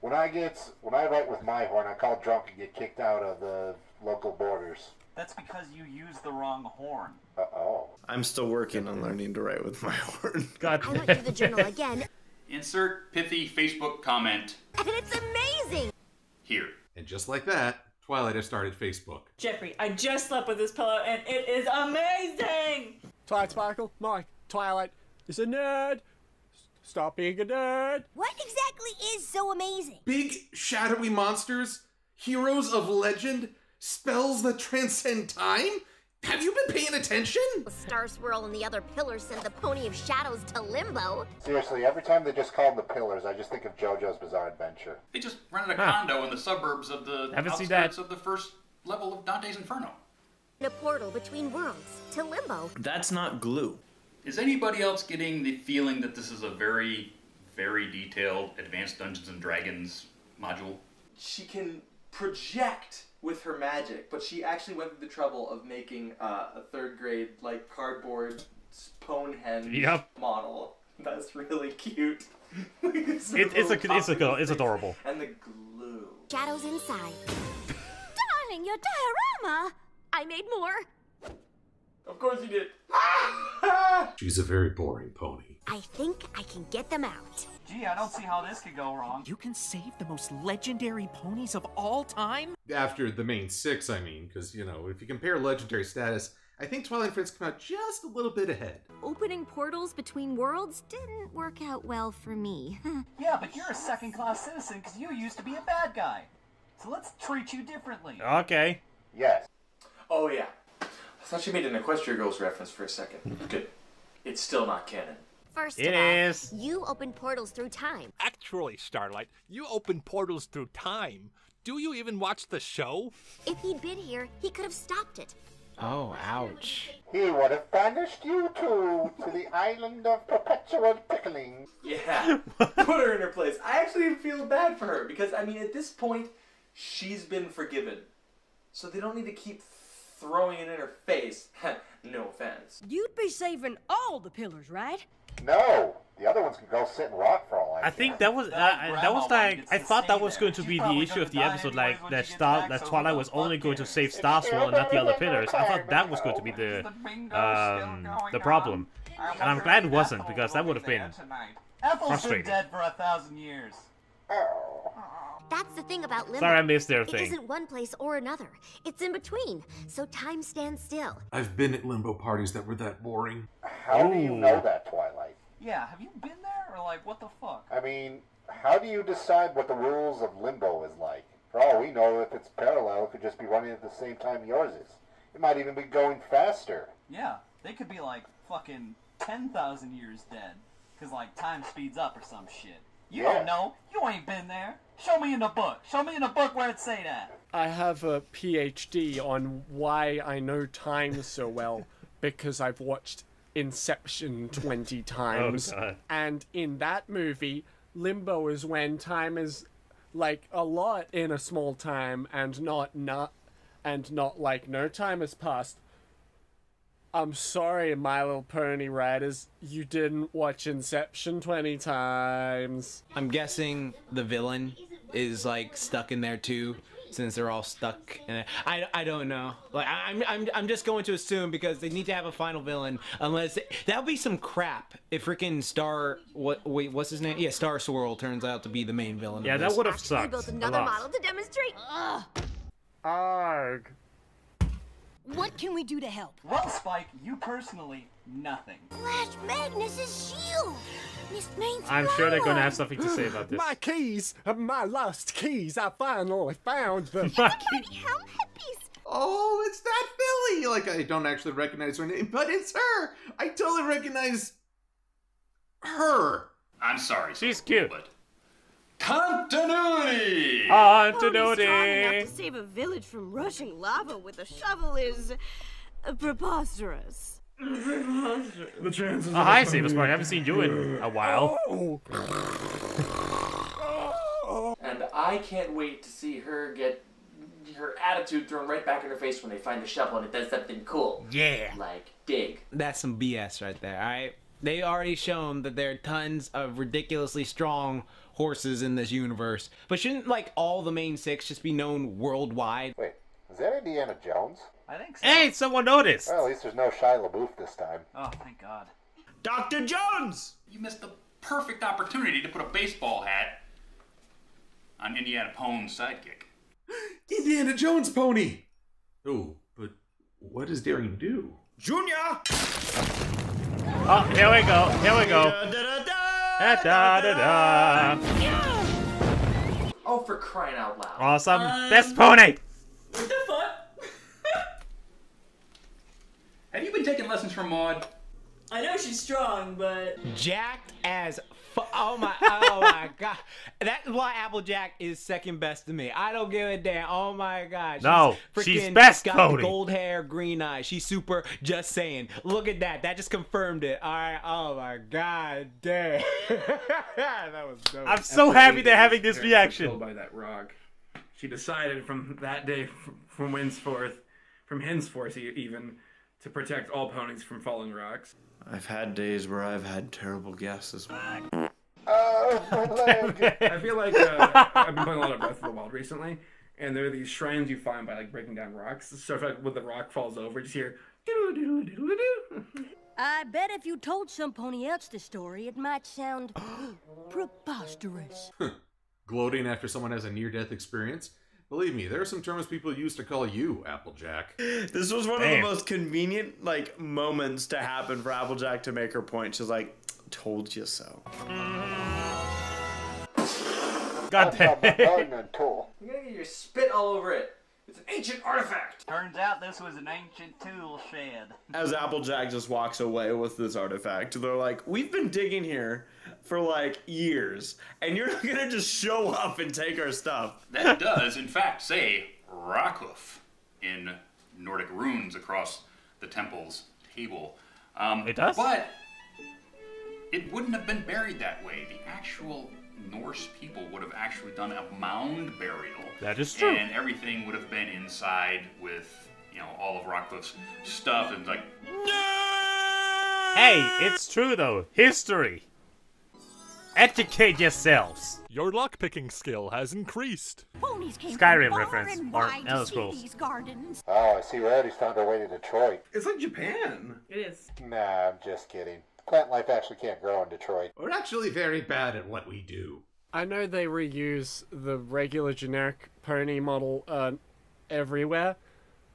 When I write with my horn, I call drunk and get kicked out of the local borders. That's because you used the wrong horn. Uh-oh. I'm still working on learning to write with my horn. God. I went through the journal again, Insert pithy Facebook comment and it's amazing. here. And just like that, Twilight has started Facebook. Jeffrey, I just slept with this pillow and it is amazing! Twilight Sparkle, Mike, Twilight is a nerd. Stop being a nerd. What exactly is so amazing? Big, shadowy monsters, heroes of legend, spells that transcend time? Have you been paying attention? Star Swirl and the other pillars sent the Pony of Shadows to Limbo. Seriously, every time they just call them the Pillars, I just think of JoJo's Bizarre Adventure. They just rented a condo in the suburbs of the Haven't seen that. outskirts of the first level of Dante's Inferno. In a portal between worlds to Limbo. That's not glue. Is anybody else getting the feeling that this is a very, very detailed Advanced Dungeons and Dragons module? She can project with her magic, but she actually went through the trouble of making a 3rd grade like cardboard Stonehenge model. That's really cute. It's adorable. And the glue. Shadows inside. Darling, your diorama! I made more. Of course you did. She's a very boring pony. I think I can get them out. Gee, I don't see how this could go wrong. You can save the most legendary ponies of all time? After the main 6, I mean, because, you know, if you compare legendary status, I think Twilight Friends come out just a little bit ahead. Opening portals between worlds didn't work out well for me. Yeah, but you're a second-class citizen because you used to be a bad guy. So let's treat you differently. Okay. Yes. Oh yeah. I thought you made an Equestria Girls reference for a second. Good. It's still not canon. First It of all, is. you open portals through time. Actually, Starlight, you open portals through time. Do you even watch the show? If he'd been here, he could have stopped it. Oh, ouch. He would have banished you two to the island of perpetual tickling. Yeah. Put her in her place. I actually feel bad for her because, I mean, at this point, she's been forgiven. So they don't need to keep throwing it in her face. No offense. You'd be saving all the pillars, right? No, the other ones can go sit and rot for all I I think that was like I thought that was going to be the issue of the episode, like that Twilight was only going to save Star Swirl and not the other pillars. I thought that was going to be the problem, and I'm glad it wasn't because that would have been Ethel's been frustrating. dead for 1,000 years. That's the thing about Limbo. Sorry, I missed their It thing. isn't one place or another. It's in between, so time stands still. I've been at limbo parties that were that boring. How do you know that, Twilight? Yeah, have you been there? Or like, what the fuck? I mean, how do you decide what the rules of Limbo is like? For all we know, if it's parallel, it could just be running at the same time yours is. It might even be going faster. Yeah, they could be like fucking 10,000 years dead. Cause like time speeds up or some shit. You don't know. You ain't been there. Show me in the book. Show me in the book where it say that. I have a PhD on why I know time so well because I've watched Inception 20 times. Oh, God. And in that movie, Limbo is when time is like a lot in a small time and not like no time has passed. I'm sorry, My Little Pony Riders. You didn't watch Inception 20 times. I'm guessing the villain is like stuck in there too, since they're all stuck in it. I don't know. Like I'm just going to assume because they need to have a final villain, unless that would be some crap if freaking what's his name? Yeah, Star Swirl turns out to be the main villain. Yeah, that would have sucked. I built another model to demonstrate. Arg. What can we do to help? Well, Spike, you personally, nothing. Flash Magnus's shield. Miss Maine's I'm sure they're gonna have something to say about this. My keys! My lost keys! I finally found them! My helm headpiece. Oh, it's that Billy! Like, I don't actually recognize her name, but it's her! I totally recognize her! I'm sorry. She's cute. But continuity! Continuity! Strong enough to save a village from rushing lava with a shovel is preposterous. The chances. Hi, Saber Spark. I haven't seen you in a while. And I can't wait to see her get her attitude thrown right back in her face when they find the shovel and it does something cool. Yeah. Like dig. That's some BS right there. All right. They already shown that there are tons of ridiculously strong horses in this universe. But shouldn't, like, all the main six just be known worldwide? Wait, is that Indiana Jones? I think so. Hey, someone noticed! Well, at least there's no Shia LaBeouf this time. Oh, thank God. Dr. Jones! You missed the perfect opportunity to put a baseball hat on Indiana Pone's sidekick. Indiana Jones pony! Oh, but what does Daring do? Junior! Oh, here we go. Here we go. Da-da-da-da. Oh, for crying out loud. Awesome. Best pony! What the fuck? Have you been taking lessons from Maud? I know she's strong, but Jacked as oh my god. That's why Applejack is second best to me. I don't give a damn. Oh my god. No, she's freaking best got pony. The gold hair, green eyes. She's super. Just saying. Look at that. That just confirmed it. All right. Oh my god damn. That was dope. I'm so happy they're having this reaction. Killed by that rock. She decided from that day, from henceforth even, to protect all ponies from falling rocks. I've had days where I've had terrible guesses. Oh, my leg! I feel like I've been playing a lot of Breath of the Wild recently, and there are these shrines you find by like breaking down rocks. So if like when the rock falls over, you just hear doo-doo-doo-doo-doo-doo. I bet if you told some pony else the story, it might sound preposterous. Gloating after someone has a near-death experience? Believe me, there are some terms people use to call you Applejack. This was one of the most convenient, like, moments to happen for Applejack to make her point. She's like, told you so. God damn it. You're gonna get your spit all over it. It's an ancient artifact. Turns out this was an ancient tool shed. As Applejack just walks away with this artifact, they're like, we've been digging here for like years, and you're not gonna just show up and take our stuff. That does, in fact, say Rockhoof in Nordic runes across the temple's table. It does? But it wouldn't have been buried that way. The actual Norse people would have actually done a mound burial. That is true. And everything would have been inside with, you know, all of Rockhoof's stuff, and like, Hey, it's true though. History. Educate yourselves. Your lockpicking skill has increased. Ponies came Skyrim from reference, far and or wide Elder to see Scrolls. these gardens. Oh, I see. We already found our way to Detroit. It's like Japan. It is. Nah, I'm just kidding. Plant life actually can't grow in Detroit. We're actually very bad at what we do. I know they reuse the regular generic pony model everywhere,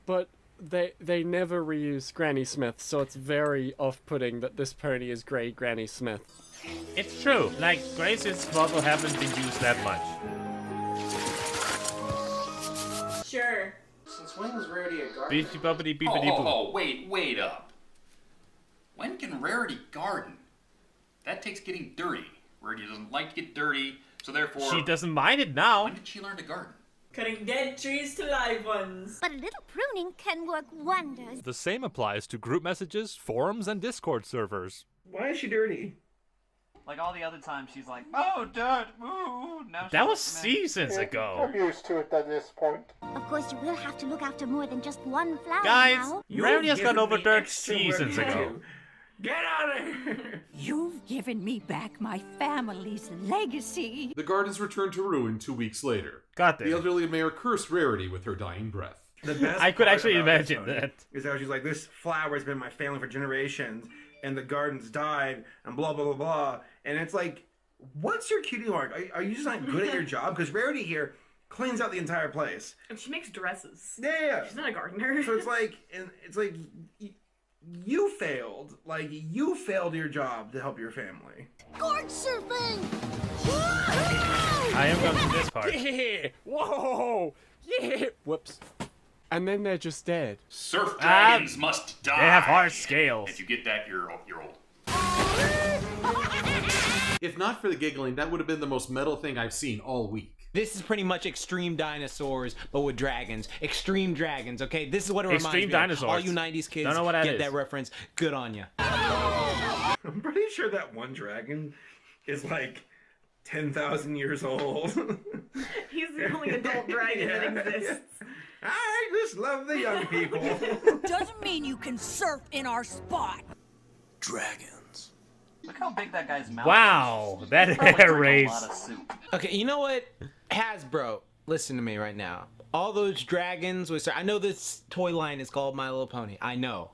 but they never reuse Granny Smith, so it's very off-putting that this pony is Grey Granny Smith. It's true. Like, Grace's model haven't been used that much. Sure. Since when was Rarity a garden? Beefy bubbity beepity boo. oh, wait up. When can Rarity garden? That takes getting dirty. Rarity doesn't like to get dirty, so therefore... She doesn't mind it now. When did she learn to garden? Cutting dead trees to live ones. But a little pruning can work wonders. The same applies to group messages, forums, and Discord servers. Why is she dirty? Like all the other times, she's like, "Oh, dirt, ooh." Now That was she's seasons ago. I'm used to it at this point. Of course, you will have to look after more than just one flower Guys, now. Rarity has gone over dirt seasons ago. Get out of here! You've given me back my family's legacy. The gardens returned to ruin 2 weeks later. God damn. The elderly mayor cursed Rarity with her dying breath. The best I could part actually about imagine this, that. Is how she's like, this flower has been my family for generations, and the gardens died, and blah, blah, blah, blah. And it's like, what's your cutie mark? Are you just not good at your job? Because Rarity here cleans out the entire place. And she makes dresses. Yeah. She's not a gardener. So it's like, you failed. Like, you failed your job to help your family. Gourd surfing! I am going to this part. Yeah! Whoa! Yeah! Whoops. And then they're just dead. Surf dragons must die. They have hard scales. If you get that, you're old. If not for the giggling, that would have been the most metal thing I've seen all week. This is pretty much Extreme Dinosaurs, but with dragons. Extreme Dragons, okay? This is what it reminds Extreme me Dinosaurs. of. All you 90s kids Don't know what that get is. that reference. Good on ya. I'm pretty sure that one dragon is like 10,000 years old. He's the only adult dragon that exists. I just love the young people. Doesn't mean you can surf in our spot. Dragons. Look how big that guy's mouth Wow, is. that He probably hair drank a raise. lot of soup. Okay, you know what? Hasbro, listen to me right now. All those dragons with... I know this toy line is called My Little Pony. I know.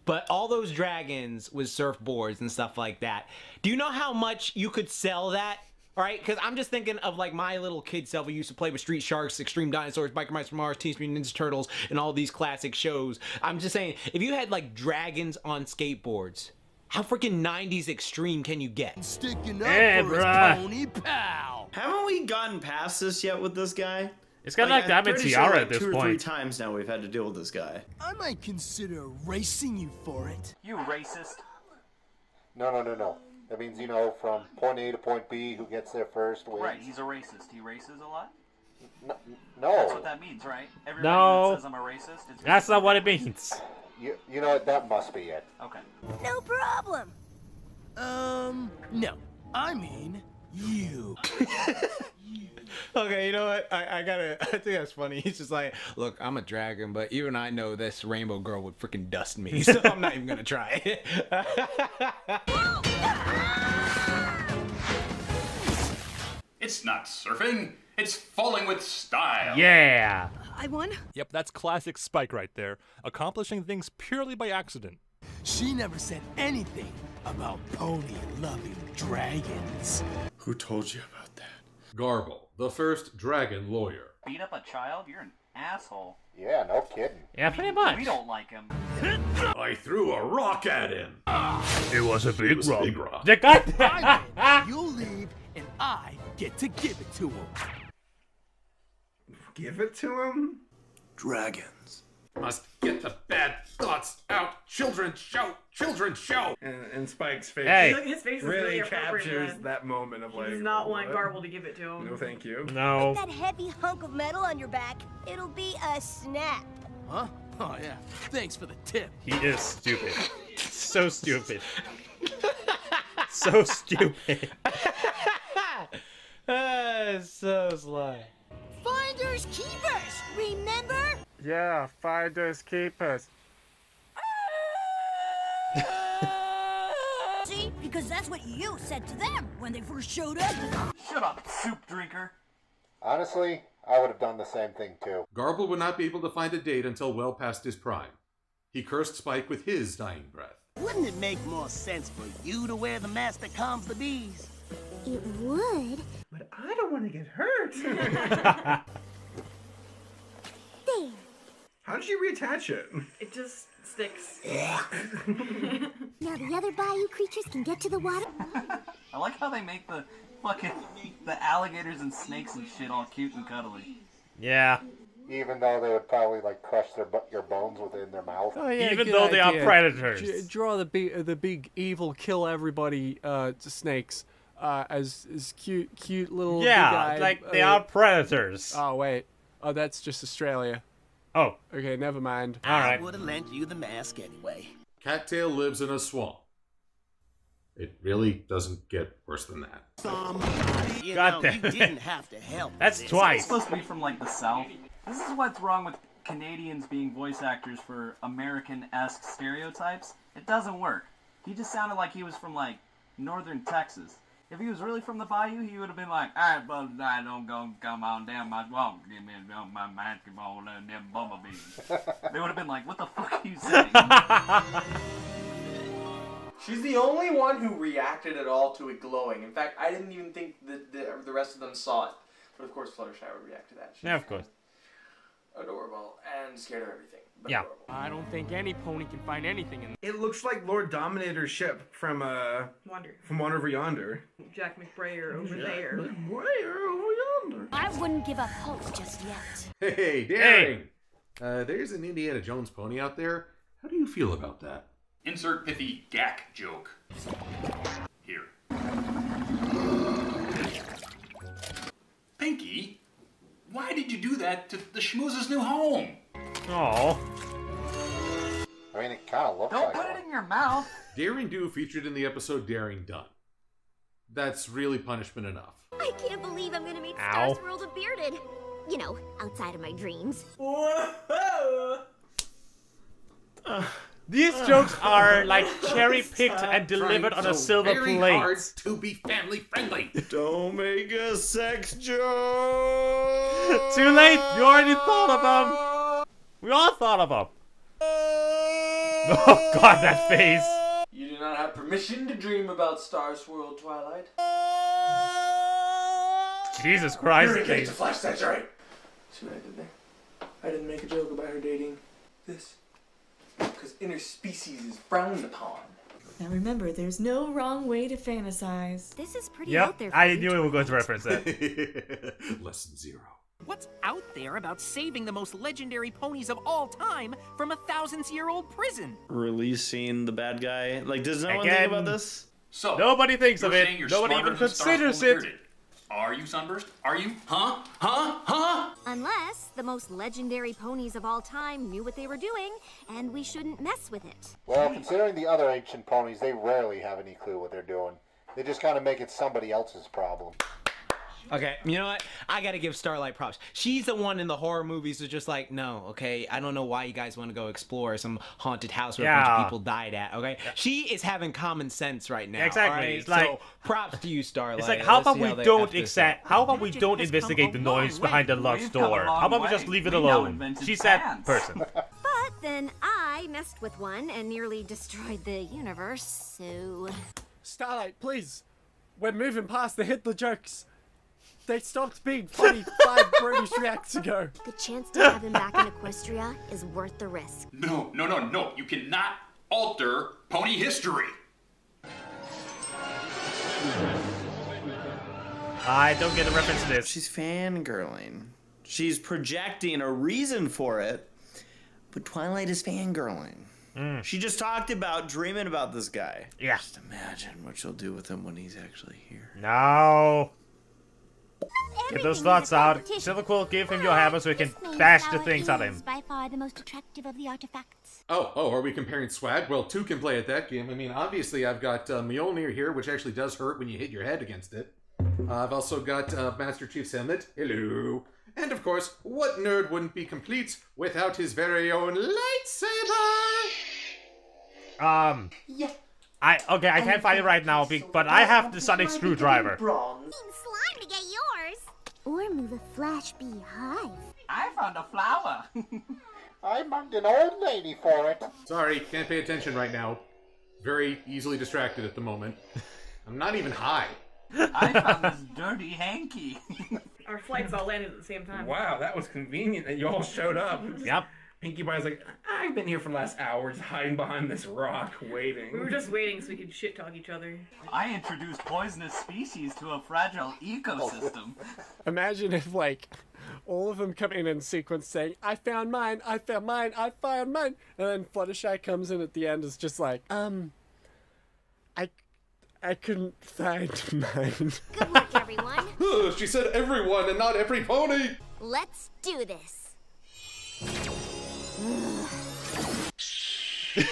But all those dragons with surfboards and stuff like that. Do you know how much you could sell that? All right, because I'm just thinking of like my little kid self who used to play with Street Sharks, Extreme Dinosaurs, Biker Mice from Mars, Teenage Mutant Ninja Turtles, and all these classic shows. I'm just saying, if you had like dragons on skateboards, how freaking 90s extreme can you get? Sticking up Hey, for his bruh. pony pal. Haven't we gotten past this yet with this guy? It's kind of like Diamond I'm pretty Tiara sure, at this two or three point. times now we've had to deal with this guy. I might consider racing you for it. You racist. No. That means, from point A to point B, who gets there first wins. Right, he's a racist. He races a lot? No. That's what that means, right? Everybody No. that says I'm a racist, it's That's not what it means. You know what? That must be it. Okay. No problem. No. I mean, you. Okay, you know what? I think that's funny. He's just like, look, I'm a dragon, but even I know this rainbow girl would freaking dust me, so I'm not even gonna try it. It's not surfing. It's falling with style. Yeah. I won. Yep, that's classic Spike right there, accomplishing things purely by accident. She never said anything about pony loving dragons. Who told you about that? Garble, the first dragon lawyer. Beat up a child? You're an asshole. Yeah, no kidding. Yeah, pretty much. We don't like him. I threw a rock at him. It was a big rock. Big rock. The guy. I win, you leave, and I get to give it to him. Give it to him? Dragons. Must get the bad thoughts out. Children show. Children show. And Spike's face Hey. His face is really really appropriate, captures man. that moment of He like. does not want what? Garble to give it to him. No, thank you. No. That heavy hunk of metal on your back, it'll be a snap. Huh? Oh, yeah. Thanks for the tip. He is stupid. So stupid. So stupid. So sly. Finders keepers, remember? Yeah, finders keepers. See? Because that's what you said to them when they first showed up. Shut up, soup drinker. Honestly, I would have done the same thing too. Garble would not be able to find a date until well past his prime. He cursed Spike with his dying breath. Wouldn't it make more sense for you to wear the mask that calms the bees? It would. But I don't want to get hurt. There. How did you reattach it? It just sticks. Now the other bayou creatures can get to the water. I like how they make the fucking the alligators and snakes and shit all cute and cuddly. Yeah. Even though they would probably crush your bones within their mouth. Oh, yeah, Even good though they are idea. predators. Draw the big evil kill everybody snakes as cute little Yeah, big-eyed, like they are predators. Oh wait, that's just Australia. Oh, okay, never mind. All right. I would have lent you the mask anyway. Cattail lives in a swamp. It really doesn't get worse than that. You God know, damn you it. didn't have to help. That's with this. twice. He's supposed to be from like the South. This is what's wrong with Canadians being voice actors for American-esque stereotypes. It doesn't work. He just sounded like he was from like northern Texas. If he was really from the Bayou, he would have been like, alright, but I don't go come on down my wall, give me my basketball and them bumblebees. They would have been like, what the fuck are you saying? She's the only one who reacted at all to it glowing. In fact, I didn't even think that the rest of them saw it. But of course, Fluttershy would react to that. She's Yeah, of course. adorable and scared of everything. But Yeah. adorable. I don't think any pony can find anything in It looks like Lord Dominator's ship from Wander Over Yonder. Jack McBrayer over there. McBrayer over yonder. I wouldn't give up hope just yet. Hey, Daring! There's an Indiana Jones pony out there. How do you feel about that? Insert pithy gack joke. Here. Pinky, why did you do that to the schmooze's new home? Oh. I mean, it kind of looks Don't like put one. it in your mouth. Daring Do featured in the episode Daring Done. That's really punishment enough. I can't believe I'm gonna meet Ow. Stars World of Bearded. You know, outside of my dreams. These jokes are like cherry picked and delivered on a silver very plate. hard to be family friendly. Don't make a sex joke. Too late. You already thought of them. We all thought of them. Oh God, that face. You do not have permission to dream about Star Swirl, Twilight. Jesus Christ. You're engaged to Flash Century. See what I did there? I didn't make a joke about her dating this. Because interspecies is frowned upon. Now remember, there's no wrong way to fantasize. This is pretty out Yep, there for I you. knew we were going to reference that. Lesson 0. What's out there about saving the most legendary ponies of all time from a thousands-year-old prison? Releasing the bad guy. Like, does no one think Again. about this? So, Nobody thinks you're of it. saying you're Nobody smarter even than Star considers Swirl it. Bearded. Are you, Sunburst? Are you? Huh? Huh? Huh? Unless the most legendary ponies of all time knew what they were doing, and we shouldn't mess with it. Well, considering the other ancient ponies, they rarely have any clue what they're doing. They just kind of make it somebody else's problem. Okay, you know what? I gotta give Starlight props. She's the one in the horror movies who's just like, no, okay? I don't know why you guys want to go explore some haunted house where a bunch of people died at, okay? She is having common sense right now. Exactly. All right? It's like, so props to you, Starlight. It's like, how Let's about see we how they don't F this accept? up. How about we don't investigate the noise behind the locked door? How about we just leave it alone? She's that person. But then I messed with one and nearly destroyed the universe, so... Starlight, please. We're moving past the Hitler jokes. They stopped being funny 5 Bronies Reacts ago. The chance to have him back in Equestria is worth the risk. No, no, no, no. You cannot alter pony history. I don't get a reference to this. She's fangirling. She's projecting a reason for it, but Twilight is fangirling. She just talked about dreaming about this guy. Yeah. Just imagine what she'll do with him when he's actually here. No. Get those thoughts out. Silver Quill, give him your hammer so he can bash the things at him. By far the most attractive of the artifacts. Oh, are we comparing swag? Well, 2 can play at that game. I mean, obviously, I've got Mjolnir here, which actually does hurt when you hit your head against it. I've also got Master Chief's helmet. Hello. And of course, what nerd wouldn't be complete without his very own lightsaber? Yeah. I can't find it right now, but I have the sonic screwdriver. Slime to get yours. Or move a flash beehive. I found a flower. I mugged an old lady for it. Sorry, can't pay attention right now. Very easily distracted at the moment. I'm not even high. I found this dirty hanky. Our flights all landed at the same time. Wow, that was convenient that you all showed up. Yep. Pinkie Pie's like, I've been here for the last hour, just hiding behind this rock, waiting. We were just waiting so we could shit talk each other. I introduced poisonous species to a fragile ecosystem. Imagine if, like, all of them come in sequence saying, I found mine, I found mine, I found mine. And then Fluttershy comes in at the end, is just like, I couldn't find mine. Good work, everyone. She said everyone and not every pony. Let's do this.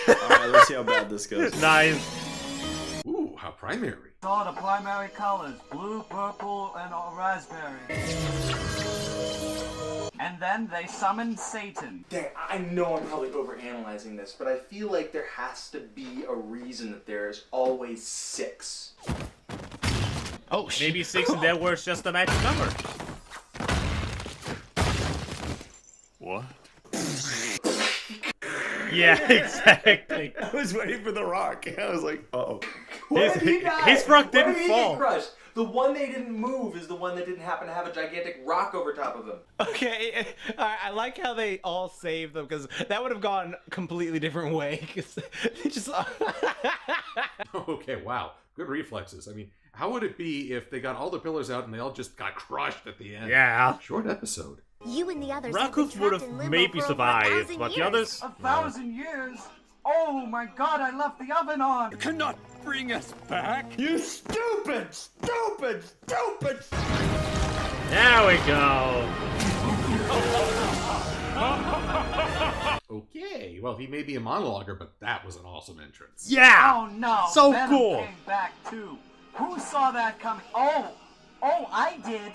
Alright, let's see how bad this goes. Nice. Ooh, how primary. Saw the primary colors, blue, purple, and raspberry. And then they summoned Satan. Dang, I know I'm probably overanalyzing this, but I feel like there has to be a reason that there's always 6. Oh, maybe 6 and that was just a magic number. What? Yeah, exactly. I was waiting for the rock. I was like, uh-oh. His rock didn't fall. Crushed? The one they didn't move is the one that didn't happen to have a gigantic rock over top of him. Okay, I like how they all saved them, because that would have gone a completely different way. Cause they just... Okay, wow. Good reflexes. I mean, how would it be if they got all the pillars out and they all just got crushed at the end? Yeah. Short episode. You and the others Raccoons would have maybe survived, but the others... 1,000 years? Oh my god, I left the oven on! You cannot bring us back! You stupid, stupid, stupid! There we go! Okay, well, he may be a monologuer, but that was an awesome entrance. Yeah! Oh no! So Venom cool! Came back too. Who saw that coming? Oh, I did,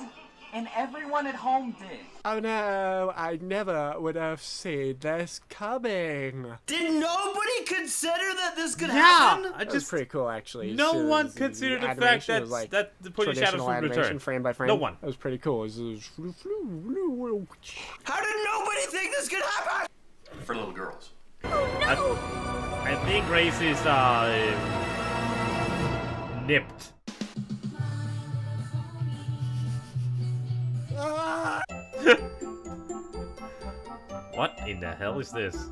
and everyone at home did. Oh no, I never would have seen this coming. Did nobody consider that this could happen? That was pretty cool, actually. No one considered the fact that that the Pony Shadows would return. Frame by frame. No one. That was pretty cool. How did nobody think this could happen? For little girls. I think Grace is nipped. What in the hell is this?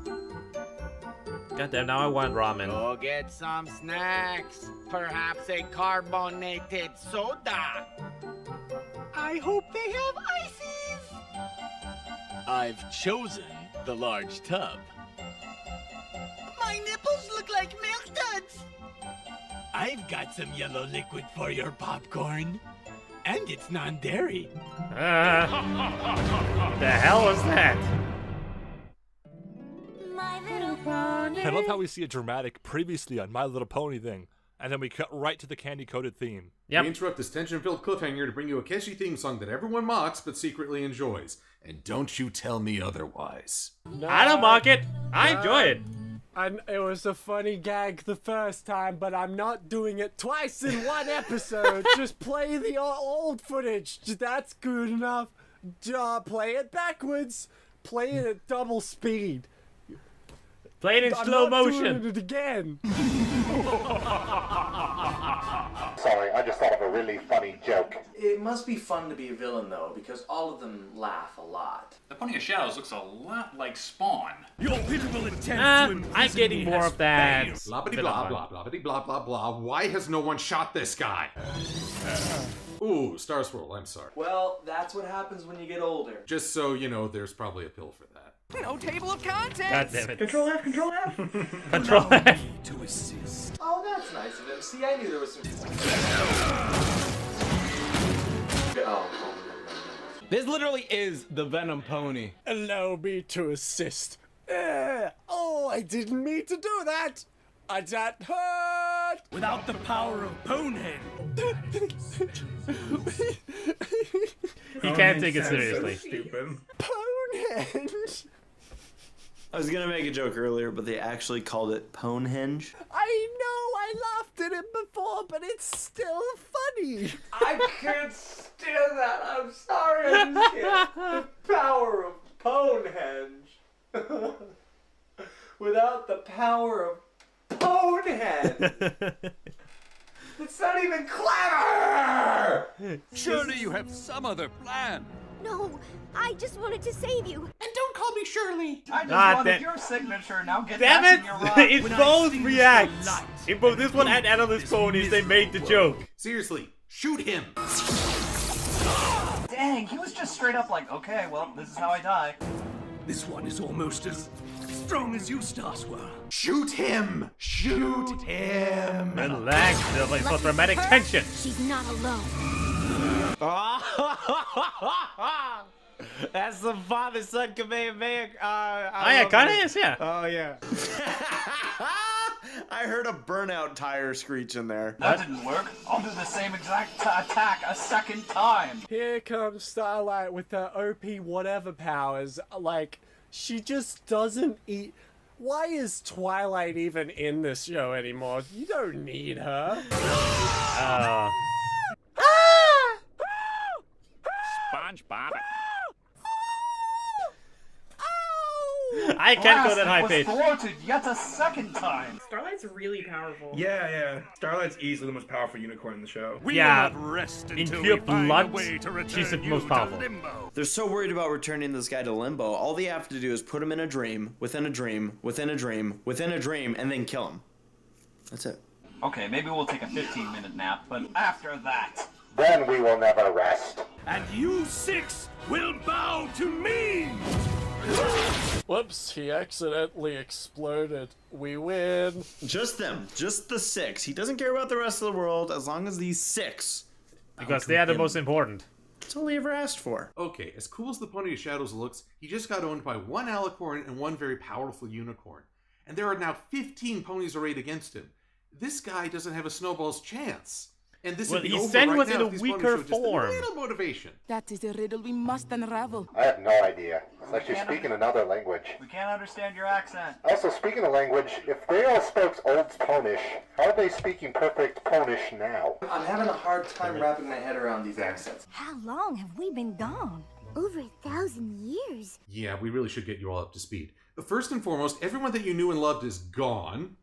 Goddamn, now I want ramen. Go get some snacks. Perhaps a carbonated soda. I hope they have ices. I've chosen the large tub. My nipples look like milk duds. I've got some yellow liquid for your popcorn. And it's non-dairy. The hell was that? My Little Pony. I love how we see a dramatic previously on My Little Pony thing, and then we cut right to the candy-coated theme. We interrupt this tension-filled cliffhanger to bring you a catchy theme song that everyone mocks but secretly enjoys. And don't you tell me otherwise. No, I don't mock it. I enjoy it. It was a funny gag the first time, but I'm not doing it twice in one episode. Just play the old footage. That's good enough. Play it backwards. Play it at double speed. Play it in slow motion. I'm not doing it again. Sorry, I just thought of a really funny joke. It must be fun to be a villain, though, because all of them laugh a lot. The Pony of Shadows looks a lot like Spawn. Your pitiful attempt I'm getting more of that. Blah blah blah blah blah blah blah blah. Why has no one shot this guy? Ooh, Star Swirl, I'm sorry. Well, that's what happens when you get older. Just so you know, there's probably a pill for that. No table of contents. God damn it. Control F, Control F. Control F. to assist. Oh, that's nice of him. See, I knew there was some... Oh. This literally is the Venom Pony. Allow me to assist. Oh, I didn't mean to do that. That hurt. Without the power of Bonehead. He can't take it seriously. So stupid. Ponehenge. I was gonna make a joke earlier, but they actually called it Ponehenge. I know, I laughed at it before, but it's still funny. I can't stand that. I'm sorry. I just can't. The power of Ponehenge. Without the power of Ponehead. It's not even clever! Surely you have some other plan. No, I just wanted to save you. And don't call me Shirley. I just God wanted damn- your signature. Now get Damn back it! in your rock. It's both reacts. In both this one and Analyst Ponies, they made the joke. Seriously, shoot him! Dang, he was just straight up like, okay, well, this is how I die. This one is almost as strong as you, Starswirl. Shoot him! Shoot him! Relax, for dramatic tension. She's not alone. That's the father-son Kamehameha. Oh yeah, kinda is, yeah. Oh yeah. I heard a burnout tire screech in there. That didn't work. I'll do the same exact attack a second time. Here comes Starlight with her OP whatever powers. Like, she just doesn't eat. Why is Twilight even in this show anymore? You don't need her. SpongeBob. I can't go that high was pace. thwarted yet a second time. Starlight's really powerful. Yeah. Starlight's easily the most powerful unicorn in the show. Yeah, in pure blood, she's the most powerful. They're so worried about returning this guy to Limbo, all they have to do is put him in a dream, within a dream, within a dream, within a dream, and then kill him. That's it. Okay, maybe we'll take a 15-minute nap, but after that... Then we will never rest. And you six will bow to me! Whoops, he accidentally exploded. We win. Just them. Just the 6. He doesn't care about the rest of the world as long as these 6. Because they are the most important. That's all he ever asked for. Okay, as cool as the Pony of Shadows looks, he just got owned by one alicorn and one very powerful unicorn. And there are now 15 ponies arrayed against him. This guy doesn't have a snowball's chance. And this Well, would be he's over sent right was now in a if these weaker ponies showed just form. a little motivation. That is a riddle we must unravel. I have no idea. It's like you're speaking another language. We can't understand your accent. Also, speaking of language, if they all spoke Old Ponish, how are they speaking perfect Ponish now? I'm having a hard time wrapping my head around these accents. How long have we been gone? Over 1,000 years. Yeah, we really should get you all up to speed. But first and foremost, everyone that you knew and loved is gone.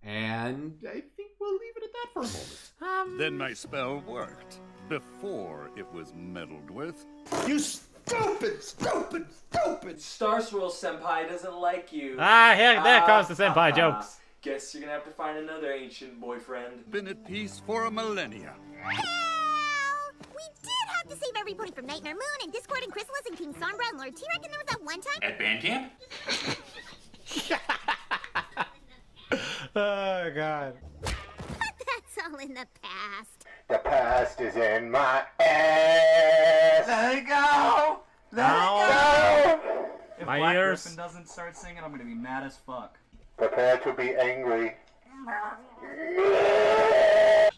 And I think we'll leave it at that for a moment. Then my spell worked. Before it was meddled with. You stupid! Star Swirl Senpai doesn't like you. Heck, there comes the senpai jokes. Guess you're gonna have to find another ancient boyfriend. Been at peace for a millennia. We did have to save everybody from Nightmare Moon and Discord and Chrysalis and King Sombra and Lord T-Rex, and there was that one time... At band camp? Oh, God. That's all in the past. The past is in my ass. Let it go! Let it go! If My Black ears. Griffin doesn't start singing, I'm gonna be mad as fuck. Prepare to be angry.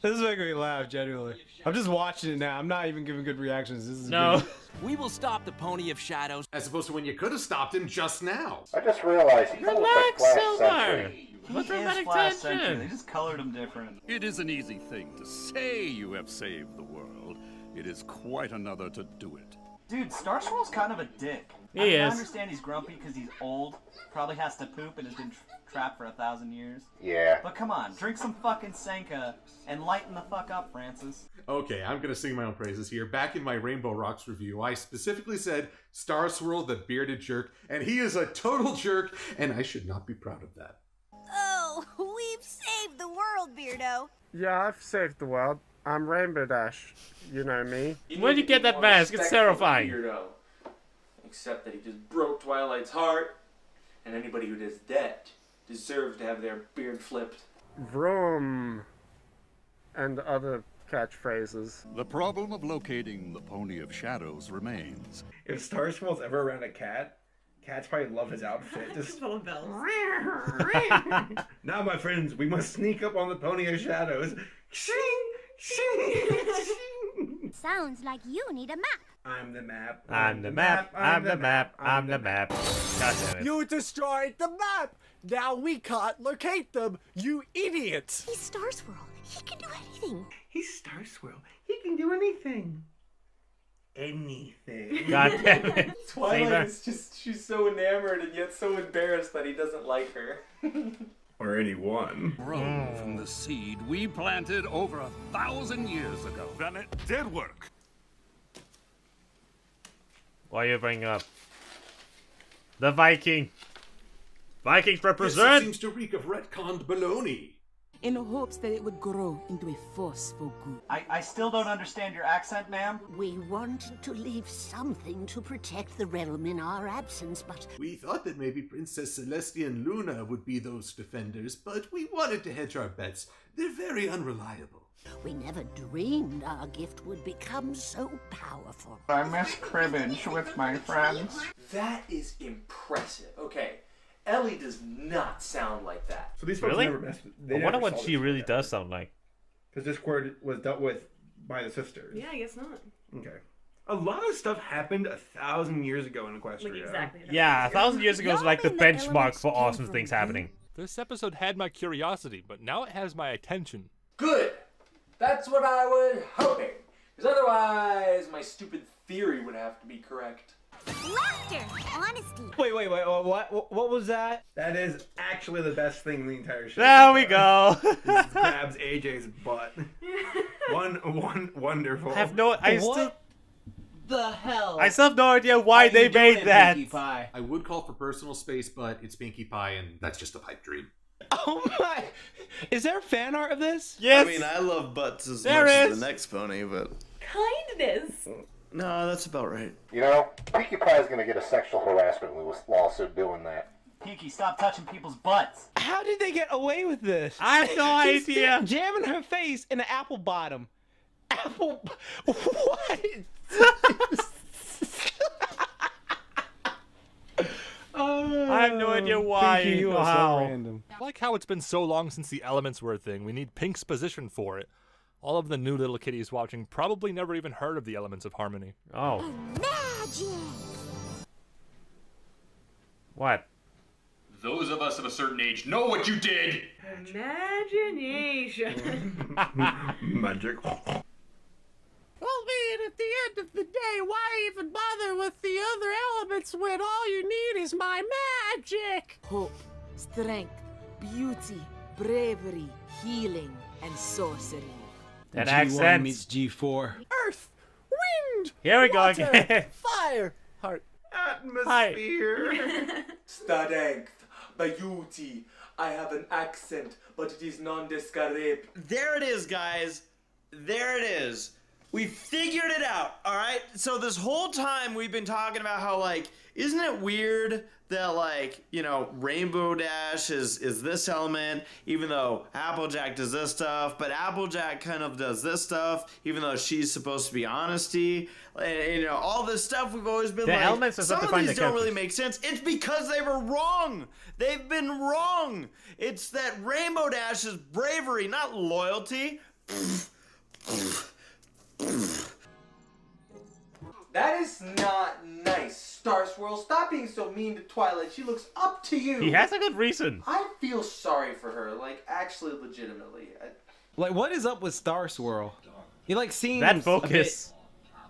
This is making me laugh, genuinely. I'm just watching it now. I'm not even giving good reactions. This is No. good. We will stop the Pony of Shadows. As opposed to when you could have stopped him just now. I just realized he looks like Flash Sentry. He is Flash Sentry. They just colored him different. It is an easy thing to say you have saved the world. It is quite another to do it. Dude, Star Swirl's kind of a dick. He I mean, I is. understand he's grumpy because he's old, probably has to poop and has been trapped for 1,000 years. Yeah. But come on, drink some fucking Senka and lighten the fuck up, Francis. Okay, I'm gonna sing my own praises here. Back in my Rainbow Rocks review, I specifically said Star Swirl the bearded jerk, and he is a total jerk, and I should not be proud of that. Oh, we've saved the world, Beardo. Yeah, I've saved the world. I'm Rainbow Dash. You know me. Where'd you get that mask? It's terrifying. Weirdo. Except that he just broke Twilight's heart, and anybody who does that deserves to have their beard flipped. Vroom. And other catchphrases. The problem of locating the Pony of Shadows remains. If Star Swirl's ever around a cat, cats probably love his outfit. Just full of bells. Now, my friends, we must sneak up on the Pony of Shadows. Shing! Shing! Sounds like you need a map. I'm the map. I'm the map. I'm the map. I'm the map. God damn it. You destroyed the map! Now we can't locate them, you idiots! He's Star Swirl. He can do anything. He's Star Swirl. He can do anything. Anything. God damn it. Twilight is just, she's so enamored and yet so embarrassed that he doesn't like her. Or anyone. Grown from the seed we planted over 1,000 years ago. Then it did work. Why are you bringing up? The Viking. Vikings Yes, it represent! seems to reek of retconned baloney. In hopes that it would grow into a force for good. I still don't understand your accent, ma'am. We wanted to leave something to protect the realm in our absence, but... We thought that maybe Princess Celestia and Luna would be those defenders, but we wanted to hedge our bets. They're very unreliable. We never dreamed our gift would become so powerful. I miss cribbage with my friends. That is impressive. Okay, Ellie does not sound like that. So these folks Really? never messed. I wonder what she really does sound like. Because Discord was dealt with by the sisters. Yeah, I guess not. Okay. A lot of stuff happened 1,000 years ago in Equestria. Like exactly. Yeah, 1,000 years ago was like the benchmark for awesome things happening. This episode had my curiosity, but now it has my attention. Good! That's what I was hoping. Because otherwise, my stupid theory would have to be correct. Laughter, honesty. Wait, what was that? That is actually the best thing in the entire show. There we go. Just grabs AJ's butt. One wonderful. I have no. The hell? I still have no idea why they made that. Pinkie Pie? I would call for personal space, but it's Pinkie Pie, and that's just a pipe dream. Oh my! Is there fan art of this? Yes. I mean, I love butts as There much is. as the next pony, but Kindness. no, that's about right. You know, Pinkie Pie is going to get a sexual harassment lawsuit doing that. Pinkie, stop touching people's butts. How did they get away with this? I have no She's idea. Jamming her face in an apple bottom. Apple. What? I have no idea why. Pinkie, you or are so how. random. I like how it's been so long since the elements were a thing. We need Pink's position for it. All of the new little kitties watching probably never even heard of the elements of harmony. Oh. Magic. What? Those of us of a certain age know what you did! Imagination. Magic. Albeit at the end of the day, why even bother with the other elements when all you need is my magic? Hope, strength, beauty, bravery, healing, and sorcery. That G1 accent. meets G4. Earth, wind, Here we go water, again. fire, heart. Atmosphere. Strength, beauty. I have an accent, but it is nondescript. There it is, guys. There it is. We figured it out, all right? So this whole time we've been talking about how, like, isn't it weird that, like, you know, Rainbow Dash is this element, even though Applejack does this stuff, but Applejack kind of does this stuff, even though she's supposed to be honesty. And, you know, all this stuff we've always been The like, elements are some supposed of to these find don't the really make sense. It's because they were wrong. They've been wrong. It's that Rainbow Dash is bravery, not loyalty. That is not nice. Star Swirl, stop being so mean to Twilight. She looks up to you. He has a good reason. I feel sorry for her, like, actually, legitimately. Like, what is up with Star Swirl? He like seems That a focus.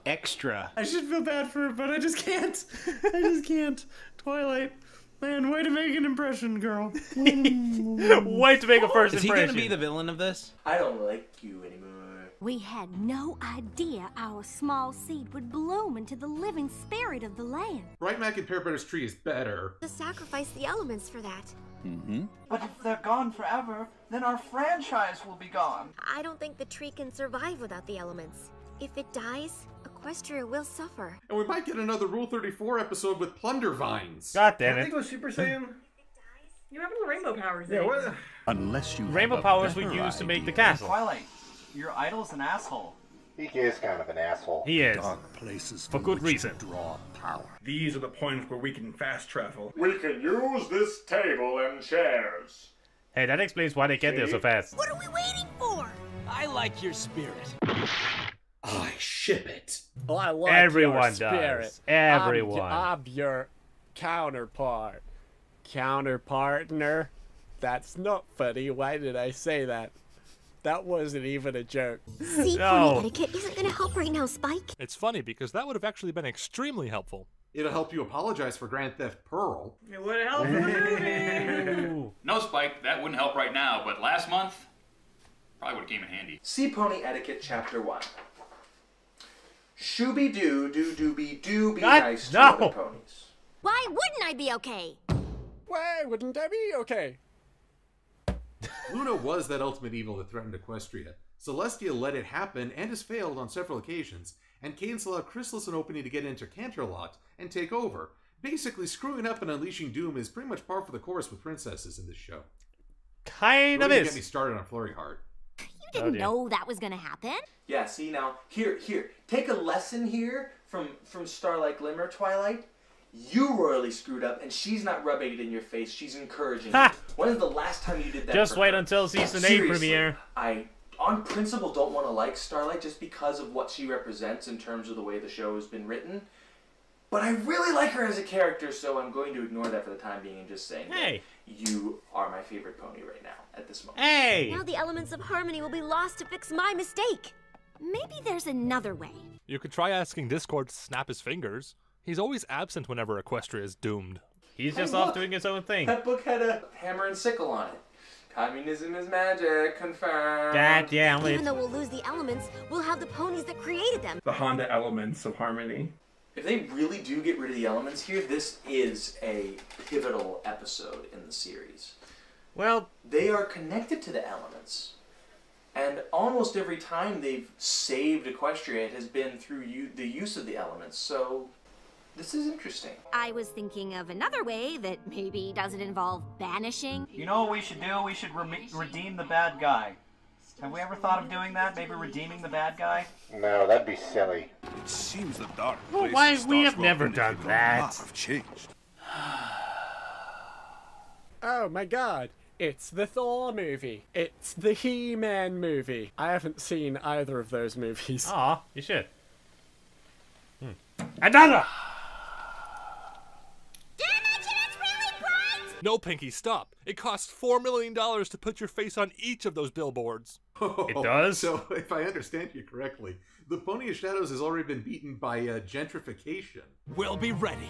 bit extra. I should feel bad for her, but I just can't. I just can't. Twilight. Man, way to make an impression, girl. Way to make a first Is he impression. gonna be the villain of this? I don't like you anymore. We had no idea our small seed would bloom into the living spirit of the land. Bright Mac and Pearbutter's tree is better. To sacrifice the elements for that. Mm-hmm. But if they're gone forever, then our franchise will be gone. I don't think the tree can survive without the elements. If it dies, Equestria will suffer. And we might get another Rule 34 episode with plunder vines. God damn I it. think it was Super Saiyan. You have the rainbow powers. Yeah, what? Unless you Rainbow have a powers we better use to make the idea. castle. Twilight, your idol's an asshole. He is kind of an asshole. He is. Dark places For good which reason. Draw power. These are the points where we can fast travel. We can use this table and chairs. Hey, that explains why they get there so fast. What are we waiting for? I like your spirit. I ship it. Oh, I like Everyone your spirit. does. Everyone. I'm your counterpart. Counterpartner. That's not funny. Why did I say that? That wasn't even a joke. See, pony etiquette isn't gonna help right now, Spike. It's funny because that would have actually been extremely helpful. It'll help you apologize for Grand Theft Pearl. It would help in the movie. No, Spike, that wouldn't help right now, but last month, probably would have came in handy. See Pony Etiquette Chapter 1. Shooby-doo, doo-dooby-doo, be nice to other ponies. Why wouldn't I be okay? Why wouldn't I be okay? Luna was that ultimate evil that threatened Equestria. Celestia let it happen and has failed on several occasions, and Cadence allowed Chrysalis an opening to get into Canterlot and take over. Basically, screwing up and unleashing doom is pretty much par for the course with princesses in this show. Kind of Don't even is. get me started on Flurry Heart. You didn't know that was gonna happen. Yeah, see now, here, take a lesson here from Starlight Glimmer, Twilight. you royally screwed up, and she's not rubbing it in your face. She's encouraging Ha! you. When is the last time you did that? Just for wait her? until season 8 Seriously, premiere. I, on principle, don't want to like Starlight just because of what she represents in terms of the way the show has been written. But I really like her as a character, so I'm going to ignore that for the time being and just saying that you are my favorite pony right now, at this moment. Hey! Now the elements of harmony will be lost to fix my mistake. Maybe there's another way. You could try asking Discord to snap his fingers. He's always absent whenever Equestria is doomed. He's just off doing his own thing. That book had a hammer and sickle on it. Communism is magic, confirmed. God damn it. Even though we'll lose the elements, we'll have the ponies that created them. The Honda elements of harmony. If they really do get rid of the elements here, this is a pivotal episode in the series. Well, they are connected to the elements. And almost every time they've saved Equestria, it has been through the use of the elements. So this is interesting. I was thinking of another way that maybe doesn't involve banishing. You know what we should do? We should redeem the bad guy. Have we ever thought of doing that? Maybe redeeming the bad guy? No, that'd be silly. It seems the dark Well, places why? of We have Starswell never Pony done have that. a lot have changed. Oh my god. It's the Thor movie. It's the He-Man movie. I haven't seen either of those movies. Aw, you should. Another! No, Pinky, stop. It costs $4 million to put your face on each of those billboards. It does? So, if I understand you correctly, the Pony of Shadows has already been beaten by gentrification. We'll be ready.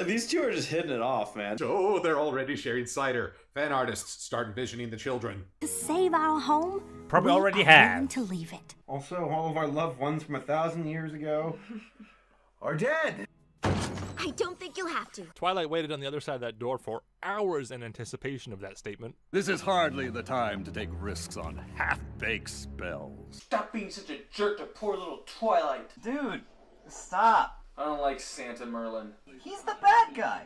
These two are just hitting it off, man. Oh, they're already sharing cider. Fan artists start envisioning the children. To save our home, Probably we already are have. willing to leave it. Also, all of our loved ones from 1,000 years ago are dead. I don't think you'll have to. Twilight waited on the other side of that door for hours in anticipation of that statement. This is hardly the time to take risks on half-baked spells. Stop being such a jerk to poor little Twilight. Dude, stop. I don't like Santa Merlin. He's the bad guy.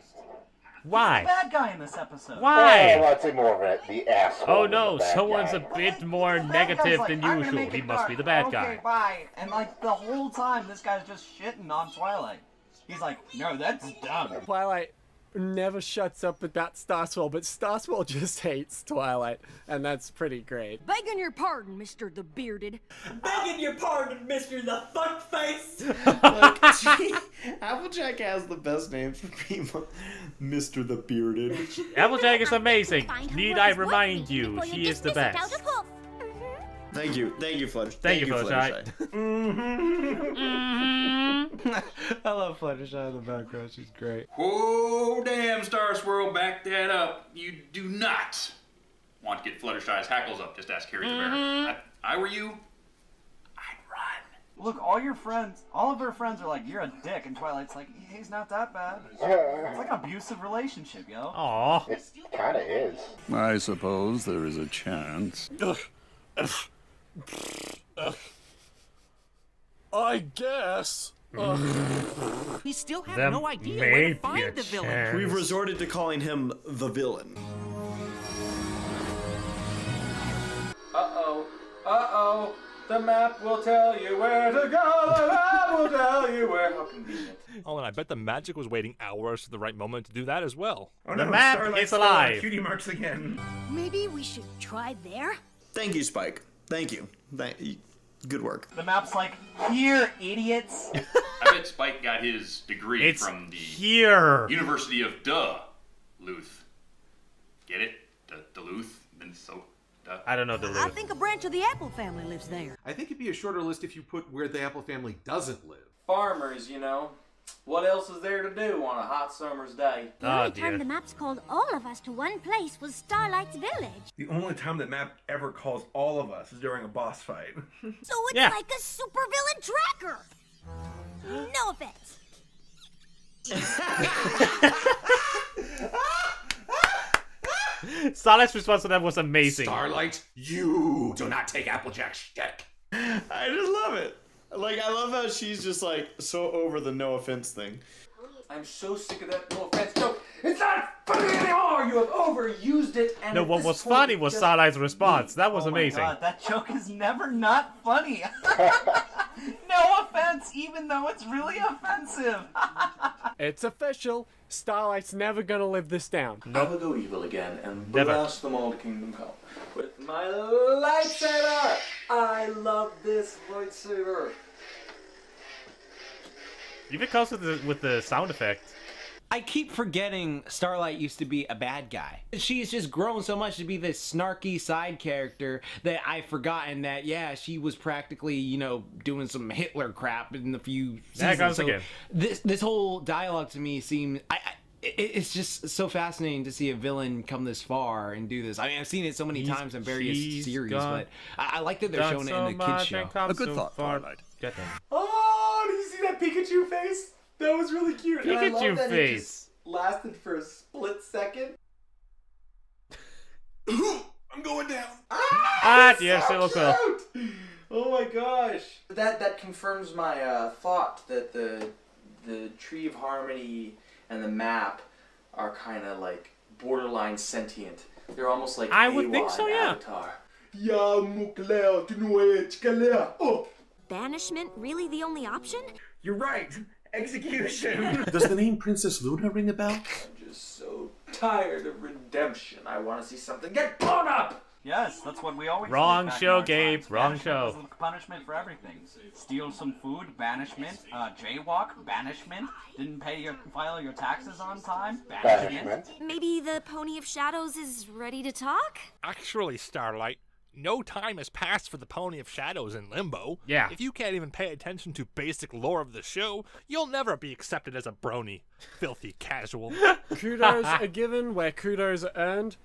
Why? He's the bad guy in this episode. Why? Well, I'd say more of it, the asshole. Oh than no, the bad someone's guy. a bit more The bad guy's negative like, than "I'm gonna usual. make He it must dark." be the bad Okay, guy. bye. And like the whole time, this guy's just shitting on Twilight. He's like, no, that's dumb. Twilight never shuts up about Starswell, but Starswell just hates Twilight, and that's pretty great. Begging your pardon, Mr. the Bearded. Begging your pardon, Mr. the Fuckface. Applejack has the best names for people. Mr. the Bearded. Applejack is amazing. Find her Need what I is worth remind making you, before you she is the dismiss it out best. of hoof. Thank you, Fluttershy. Thank you, Fluttershy. I love Fluttershy in the background. She's great. Oh, damn, Star Swirl, back that up. You do not want to get Fluttershy's hackles up. Just ask Harry the Bear. I were you, Look, all of her friends are like, you're a dick, and Twilight's like, he's not that bad. It's like an abusive relationship, yo. Aw. It kinda is. I suppose there is a chance. I guess. We still have There no idea may where to be find a the villain. chance. We've resorted to calling him the villain. Uh-oh. Uh-oh. The map will tell you where to go. The map will tell you where. How convenient. Oh, and I bet the magic was waiting hours for the right moment to do that as well. Oh The no, map Starlight is stole our alive. Cutie marks again. Maybe we should try there? Thank you, Spike. Thank you. Good work. The map's like, here, idiots. I bet Spike got his degree It's from the here. University of Duluth. Get it? Duluth? Minnesota? I don't know the I loop. think a branch of the Apple family lives there. I think it'd be a shorter list if you put where the Apple family doesn't live. Farmers, you know. What else is there to do on a hot summer's day? The only time the maps called all of us to one place was Starlight's village. The only time that map ever calls all of us is during a boss fight. So it's like a supervillain tracker. No offense. Starlight's response to that was amazing. Starlight, you do not take Applejack's shtick. I just love it. Like, I love how she's just like so over the no offense thing. I'm so sick of that no offense joke. It's not funny anymore. You have overused it. And No, at what this was point, funny was just Starlight's response. That was Oh my amazing. God, that joke is never not funny. No offense, even though it's really offensive. It's official. Starlight's never gonna live this down. I will go evil again and Never. blast them all to Kingdom Come. With my lightsaber! I love this lightsaber. Even comes with the sound effect. I keep forgetting Starlight used to be a bad guy. She's just grown so much to be this snarky side character that I've forgotten that, yeah, she was practically, you know, doing some Hitler crap in the few seasons. That comes so again. This whole dialogue to me seemed... it's just so fascinating to see a villain come this far and do this. I mean, I've seen it so many times in various series, but I like that they're showing it in the kids show. A good thought, Twilight. Oh, did you see that Pikachu face? That was really cute. And I love Pikachu that face. It just lasted for a split second. I'm going down. Yes, it looks well. Oh my gosh. That confirms my thought that the Tree of Harmony and the map are kind of like borderline sentient. They're almost like I would Awa think so, in yeah. Avatar. Banishment really the only option? You're right. Execution. Does the name Princess Luna ring a bell? I'm just so tired of redemption. I want to see something get blown up. Yes, that's what we always Wrong do back show, in our Gabe. times. Wrong Banishment show. was the punishment for everything. Steal some food, banishment. Jaywalk, banishment. Didn't file your taxes on time, banishment. Maybe the Pony of Shadows is ready to talk? Actually, Starlight, no time has passed for the Pony of Shadows in Limbo. Yeah. If you can't even pay attention to basic lore of the show, you'll never be accepted as a brony. Filthy casual. Kudos are given where kudos are earned.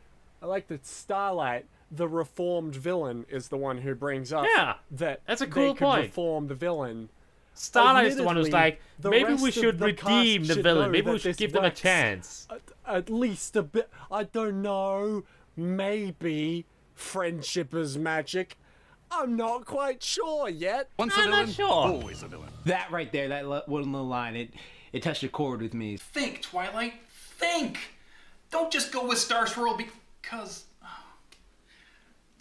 I like that Starlight, the reformed villain, is the one who brings up that that's a cool they could point. reform the villain. Starlight's the one who's Admittedly, like, the maybe rest we of should the cast redeem the should villain. know Maybe we that should this give them a works chance. At least a bit. I don't know. Maybe friendship is magic. I'm not quite sure yet. Once I'm not sure. Always a villain. That right there, that one little line, it touched a chord with me. Think, Twilight. Think. Don't just go with Star Swirl because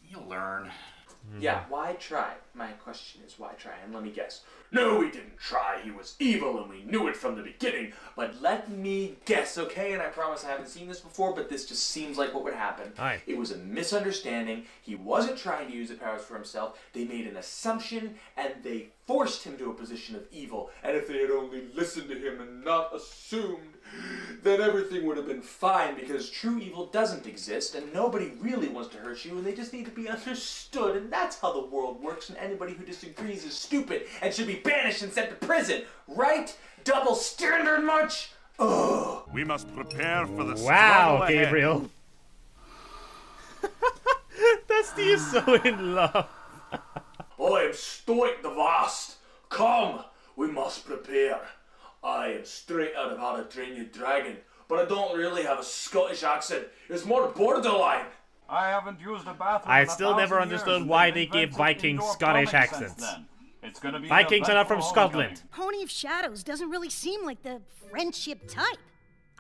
you'll learn. Yeah, why try? My question is, why try? And let me guess. No, we didn't try. He was evil and we knew it from the beginning. But let me guess, okay? And I promise I haven't seen this before, but this just seems like what would happen. Aye. It was a misunderstanding. He wasn't trying to use the powers for himself. They made an assumption and they forced him to a position of evil. And if they had only listened to him and not assumed, then everything would have been fine, because true evil doesn't exist and nobody really wants to hurt you and they just need to be understood, and that's how the world works, and anybody who disagrees is stupid and should be banished and sent to prison, right? Double standard much? Ugh. We must prepare for the Wow, struggle ahead. Gabriel. Dusty is so in love. I am Stoic the Vast. Come, we must prepare. I am straight out of How to Train Your Dragon, but I don't really have a Scottish accent. It's more borderline. I haven't used a bathroom I in still never 1,000 understood years. why They've they gave invented Vikings indoor Scottish plumbing since accents. then. It's gonna be Vikings are not from eventful Scotland. Pony of Shadows doesn't really seem like the friendship type.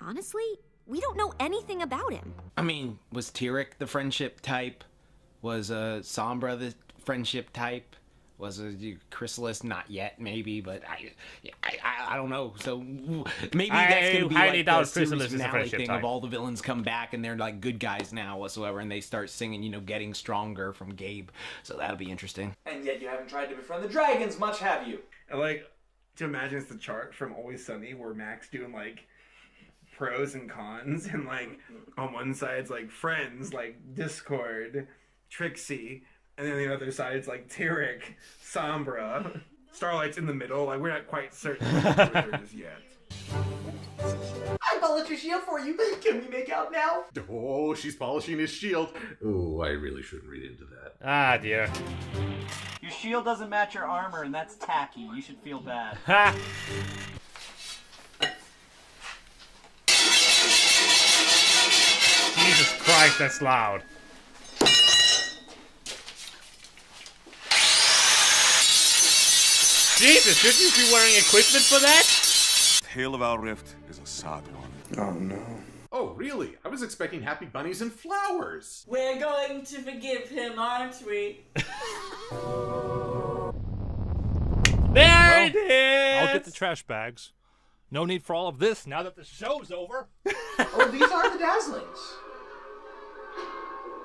Honestly, we don't know anything about him. I mean, was Tyrek the friendship type? Was Sombra the friendship type? Was a Chrysalis not yet? Maybe, but I don't know. So maybe that's gonna be highly like doubt the series Chrysalis is a finale friendship thing type. of all the villains come back and they're like good guys now whatsoever, and they start singing, you know, Getting Stronger from Gabe. So that'll be interesting. And yet you haven't tried to befriend the dragons, much have you? I like to imagine it's the chart from Always Sunny where Mac's doing like pros and cons, and like on one side it's like friends, like Discord, Trixie, and then the other side it's like Tyrek, Sombra, Starlight's in the middle. Like we're not quite certain who it is yet. I polished your shield for you. Can we make out now? Oh, she's polishing his shield. Oh, I really shouldn't read into that. Ah, dear. Your shield doesn't match your armor, and that's tacky. You should feel bad. Ha! Jesus Christ, that's loud. Jesus, shouldn't you be wearing equipment for that? Tale of our rift is a sad one. Oh no. Oh, really? I was expecting happy bunnies and flowers. We're going to forgive him, aren't we? There it is! I'll get the trash bags. No need for all of this now that the show's over. Oh, these are the Dazzlings.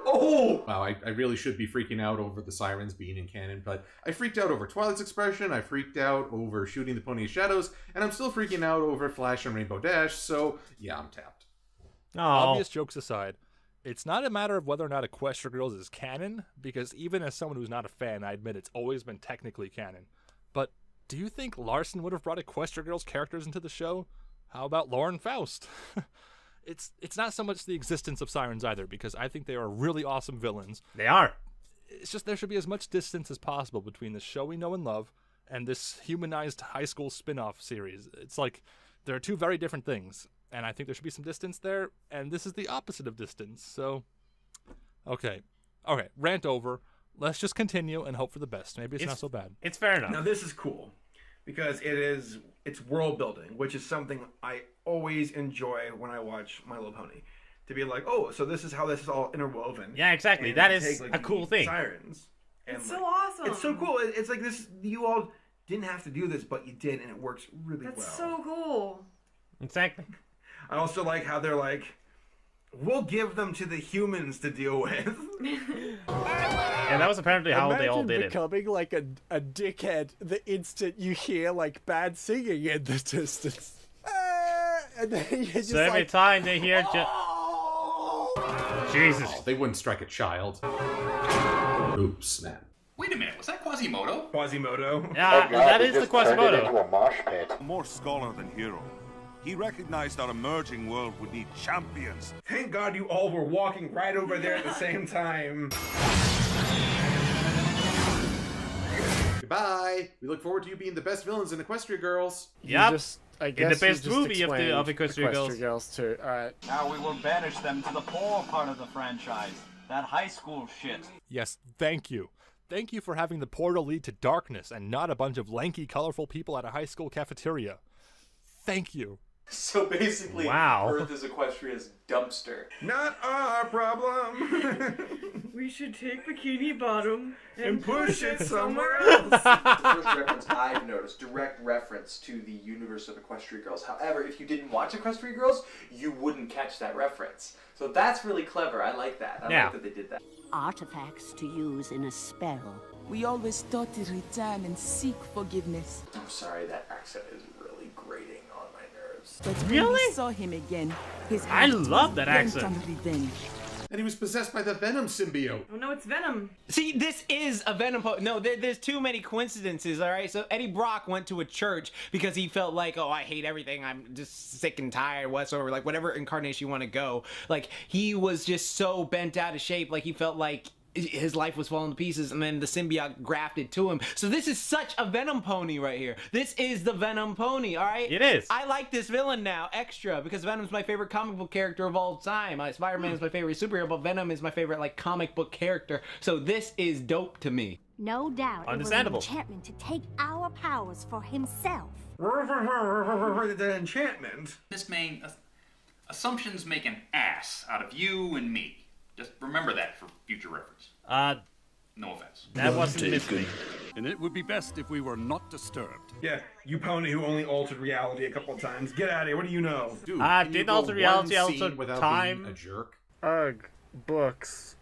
Oh! Wow, I really should be freaking out over the sirens being in canon, but I freaked out over Twilight's expression, I freaked out over shooting the pony in shadows, and I'm still freaking out over Flash and Rainbow Dash, so yeah, I'm tapped. Obvious jokes aside, it's not a matter of whether or not Equestria Girls is canon, because even as someone who's not a fan, I admit it's always been technically canon. But do you think Larson would have brought Equestria Girls characters into the show? How about Lauren Faust? It's not so much the existence of sirens either, because I think they are really awesome villains. They are. It's just there should be as much distance as possible between the show we know and love and this humanized high school spin-off series. It's like there are two very different things, and I think there should be some distance there, and this is the opposite of distance, so... Okay, rant over. Let's just continue and hope for the best. Maybe it's not so bad. It's fair enough. Now this is cool, because it's world building, which is something I always enjoy when I watch My Little Pony. To be like, oh, so this is how this is all interwoven. Yeah, exactly. That is a cool thing. Sirens. And It's so awesome. It's so cool. It's like this. You all didn't have to do this, but you did, and it works really well. That's so cool. Exactly. I also like how they're like, we'll give them to the humans to deal with. Yeah, that was apparently how they all did it. Becoming like a dickhead the instant you hear like bad singing in the distance. And then you're just So every time they hear Jesus. Oh, they wouldn't strike a child. Oops, snap. Wait a minute, was that Quasimodo? Quasimodo? Yeah, that is the Quasimodo. Into a mosh pit. More scholar than hero. He recognized our emerging world would need champions. Thank God you all were walking right over there at the same time. Goodbye. We look forward to you being the best villains in Equestria Girls. Yep. I In guess the best you just movie of explained Equestria Girls. too. Alright. Now we will banish them to the poor part of the franchise. That high school shit. Yes, thank you. Thank you for having the portal lead to darkness and not a bunch of lanky, colorful people at a high school cafeteria. Thank you. So basically, Wow. Earth is Equestria's dumpster. Not our problem. We should take Bikini Bottom and push it somewhere else. The first reference I've noticed, direct reference to the universe of Equestria Girls. However, if you didn't watch Equestria Girls, you wouldn't catch that reference. So that's really clever. I like that. I like that they did that. Artifacts to use in a spell. We always thought to return and seek forgiveness. I'm sorry, that accent is really grating on my nerves. But when we saw him again, his I heart love was that bent accent. on revenge. And he was possessed by the Venom symbiote. Oh no, it's Venom. See, this is a Venom No, there's too many coincidences, all right? So Eddie Brock went to a church because he felt like, oh, I hate everything. I'm just sick and tired, whatsoever. Like, whatever incarnation you want to go. Like, he was just so bent out of shape. Like, he felt like his life was falling to pieces, and then the symbiote grafted to him. So this is such a Venom pony right here. This is the Venom pony, all right? It is. I like this villain now extra because Venom's my favorite comic book character of all time. Spider-Man is my favorite superhero, but Venom is my favorite like comic book character. So this is dope to me. No doubt Understandable. it was an enchantment to take our powers for himself. The enchantment. Miss May, assumptions make an ass out of you and me. Just remember that for future reference. No offense. That wasn't Miss May. And it would be best if we were not disturbed. Yeah, you pony who only altered reality a couple of times. Get out of here. What do you know? Dude, didn't alter reality, also without time. being a jerk. Ugh, books.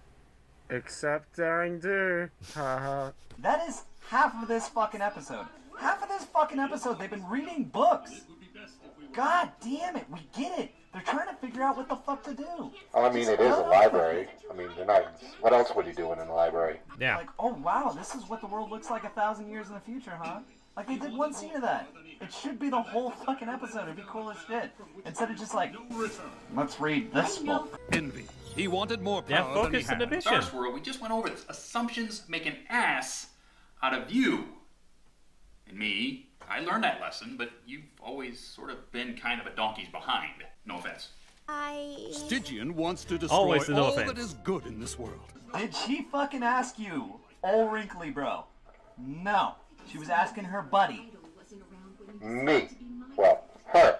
Except Daring Do. Haha. That is half of this fucking episode. Half of this fucking episode, they've been reading books. God damn it, we get it. They're trying to figure out what the fuck to do. I mean, it is a library. I mean, they're not. What else would you do in a library? Yeah. Like, oh wow, this is what the world looks like 1,000 years in the future, huh? Like, they did one scene of that. It should be the whole fucking episode. It'd be cool as shit. Instead of just like, let's read this book. Envy. He wanted more power Yeah, than he focus and had. ambition. Star Swirl, we just went over this. Assumptions make an ass out of you. And me, I learned that lesson, but you've always sort of been kind of a donkey's behind. No offense. Stygian wants to destroy Always no all offense. that is good in this world. Did she fucking ask you, old wrinkly bro? No. She was asking her buddy. Me. Well, her.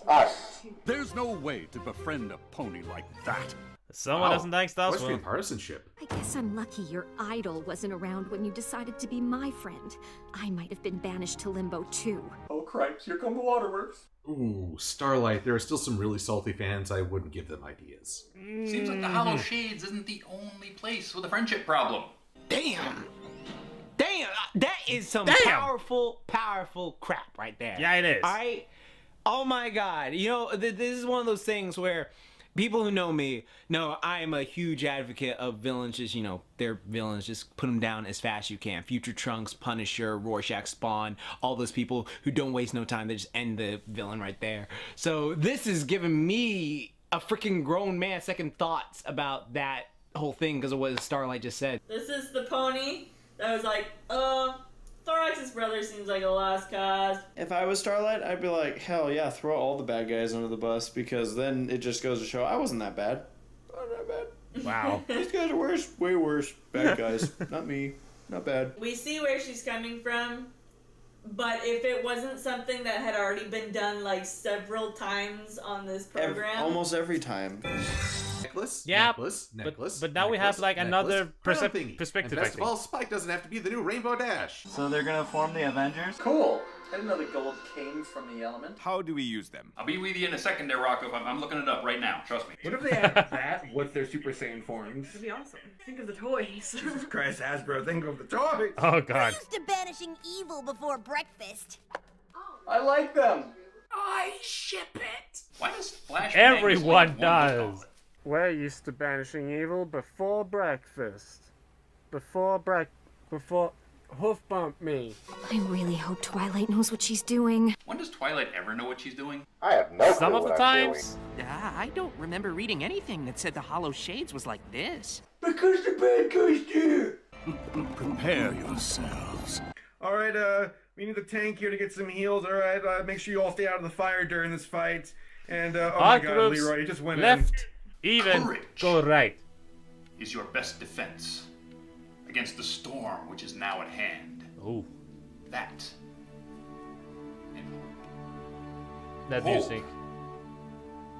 Us. There's no way to befriend a pony like that. Someone doesn't like Star Western Swim. partisanship. I guess I'm lucky your idol wasn't around when you decided to be my friend. I might have been banished to Limbo too. Oh cripes, here come the waterworks. Ooh, Starlight. There are still some really salty fans. I wouldn't give them ideas. Seems like the Hollow Shades isn't the only place with a friendship problem. Damn! Damn! That is some powerful, powerful crap right there. Yeah, it is. Oh my god. You know, this is one of those things where people who know me know I am a huge advocate of villains. Just, you know, they're villains. Just put them down as fast as you can. Future Trunks, Punisher, Rorschach, Spawn, all those people who don't waste no time. They just end the villain right there. So this is giving me a freaking grown man second thoughts about that whole thing because of what Starlight just said. This is the pony that was like, Thorax's brother seems like a lost cause. If I was Starlight, I'd be like, hell yeah, throw all the bad guys under the bus, because then it just goes to show I wasn't that bad. Not that bad. Wow. These guys are worse. Way worse. Bad guys. Not me. Not bad. We see where she's coming from, but if it wasn't something that had already been done like several times on this program. Almost every time. Necklace, Yeah, necklace, but now we have like another perspective. And best of all, Spike doesn't have to be the new Rainbow Dash. So they're gonna form the Avengers? Cool. I didn't know the gold came from the element. How do we use them? I'll be with you in a second there, Rocco. I'm looking it up right now. Trust me. What if they have that? What's their Super Saiyan forms? That'd be awesome. Think of the toys. Jesus Christ, Hasbro, think of the toys! Oh god. Used to banishing evil before breakfast. I like them. I ship it. Why does Flash Everyone does. We're used to banishing evil before breakfast. Before hoof bump me. I really hope Twilight knows what she's doing. When does Twilight ever know what she's doing? I have no Some clue of the what I'm times. I don't remember reading anything that said the Hollow Shades was like this. Because the bad guys do. Prepare yourselves. Alright, we need the tank here to get some heals. Alright, make sure you all stay out of the fire during this fight. And, oh my god, Leroy, you just went left, even, Courage go right. Is your best defense against the storm which is now at hand. Oh. That That hope music.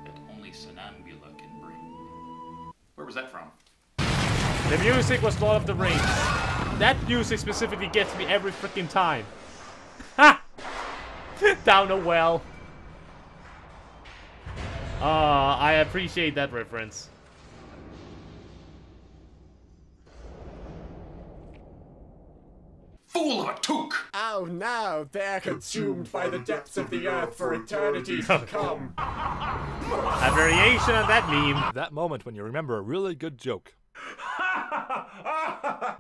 that only Sonambula can bring. Where was that from? The music was Lord of the Rings. That music specifically gets me every freaking time. Ha! Down a well. I appreciate that reference. Fool of a toque! Oh no, they're consumed by the depths of the earth for eternity to come. A variation on that meme. That moment when you remember a really good joke.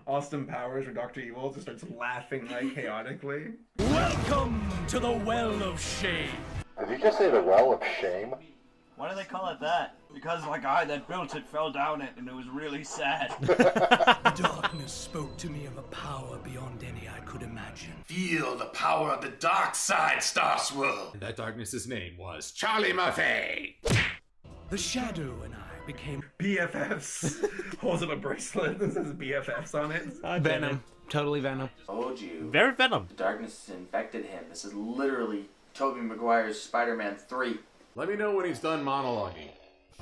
Austin Powers or Dr. Evil just starts laughing like chaotically. Welcome to the Well of Shame. Did you just say the Well of Shame? Why do they call it that? Because the guy that built it fell down it and it was really sad. Darkness spoke to me of a power beyond any I could imagine. Feel the power of the dark side, Starswirl! And that darkness's name was Charlie Murphy! The Shadow and I became BFFs. Holds up a bracelet that says BFFs on it. Venom. Totally Venom. Told you. Very Venom. The darkness infected him. This is literally Tobey Maguire's Spider-Man 3. Let me know when he's done monologuing.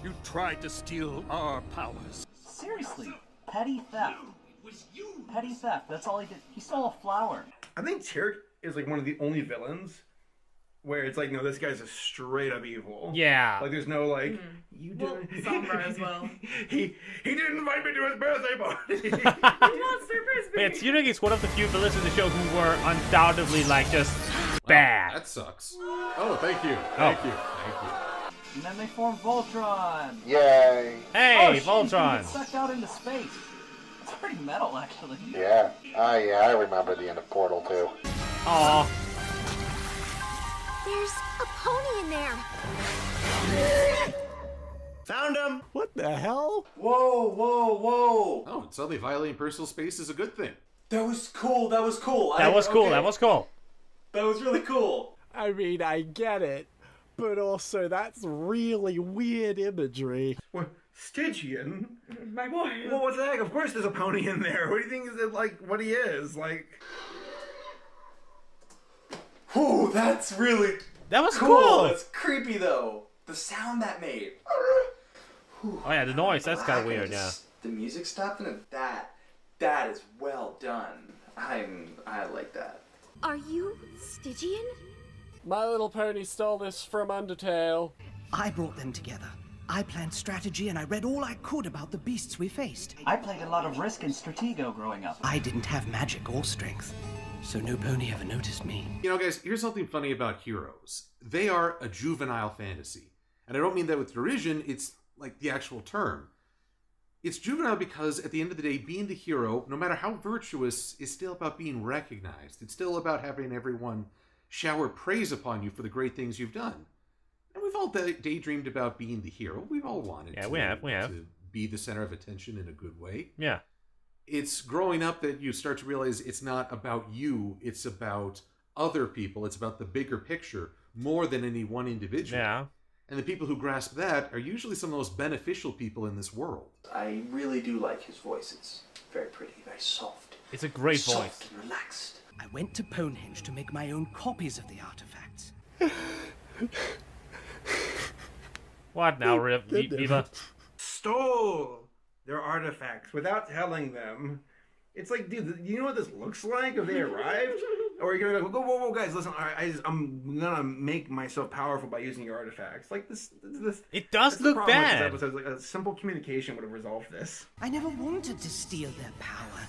You tried to steal our powers. Seriously, petty theft. Petty theft, that's all he did. He stole a flower. I think Tyrk is like one of the only villains where it's like, no, this guy's a straight up evil. Yeah. Like there's no like, you didn't. Sombra as well. he didn't invite me to his birthday party. Yeah, Tyrk is one of the few villains in the show who were undoubtedly like just bad. That sucks. Oh, thank you. Thank you. Thank you. And then they formed Voltron. Yay. Hey, oh, shit, Voltron. He gets sucked out into space. It's pretty metal, actually. Yeah. Yeah, I remember the end of Portal 2. Aw. There's a pony in there. Found him! What the hell? Whoa, whoa, whoa! Oh, and suddenly violating personal space is a good thing. That was cool, that was cool. That was cool, that was cool. That was really cool. I mean, I get it. But also, that's really weird imagery. What? Stygian? My boy. Well, what the heck? Of course there's a pony in there. What do you think is it like, what he is? Like... Whoa, that's really That was cool. That's creepy, though. The sound that made. Whew. Oh yeah, the noise, that's kind of weird, yeah. The music stopped and that is well done. I like that. Are you Stygian? My Little Pony stole this from Undertale. I brought them together. I planned strategy and I read all I could about the beasts we faced. I played a lot of Risk and Stratego growing up. I didn't have magic or strength, so no pony ever noticed me. You know, guys, here's something funny about heroes. They are a juvenile fantasy. And I don't mean that with derision, it's like the actual term. It's juvenile because, at the end of the day, being the hero, no matter how virtuous, is still about being recognized. It's still about having everyone shower praise upon you for the great things you've done. And we've all daydreamed about being the hero. We've all wanted we have. to be the center of attention in a good way. Yeah. It's growing up that you start to realize it's not about you, it's about other people. It's about the bigger picture more than any one individual. Yeah. And the people who grasp that are usually some of the most beneficial people in this world. I really do like his voice. It's very pretty, very soft. It's a great soft voice. And relaxed. I went to Ponehenge to make my own copies of the artifacts. What now, Eva? Stole their artifacts without telling them. It's like, dude, you know what this looks like if they arrived? Or you're gonna go, whoa, guys, listen, I'm gonna make myself powerful by using your artifacts. Like this it does look bad. With this episode. Like a simple communication would have resolved this. I never wanted to steal their power.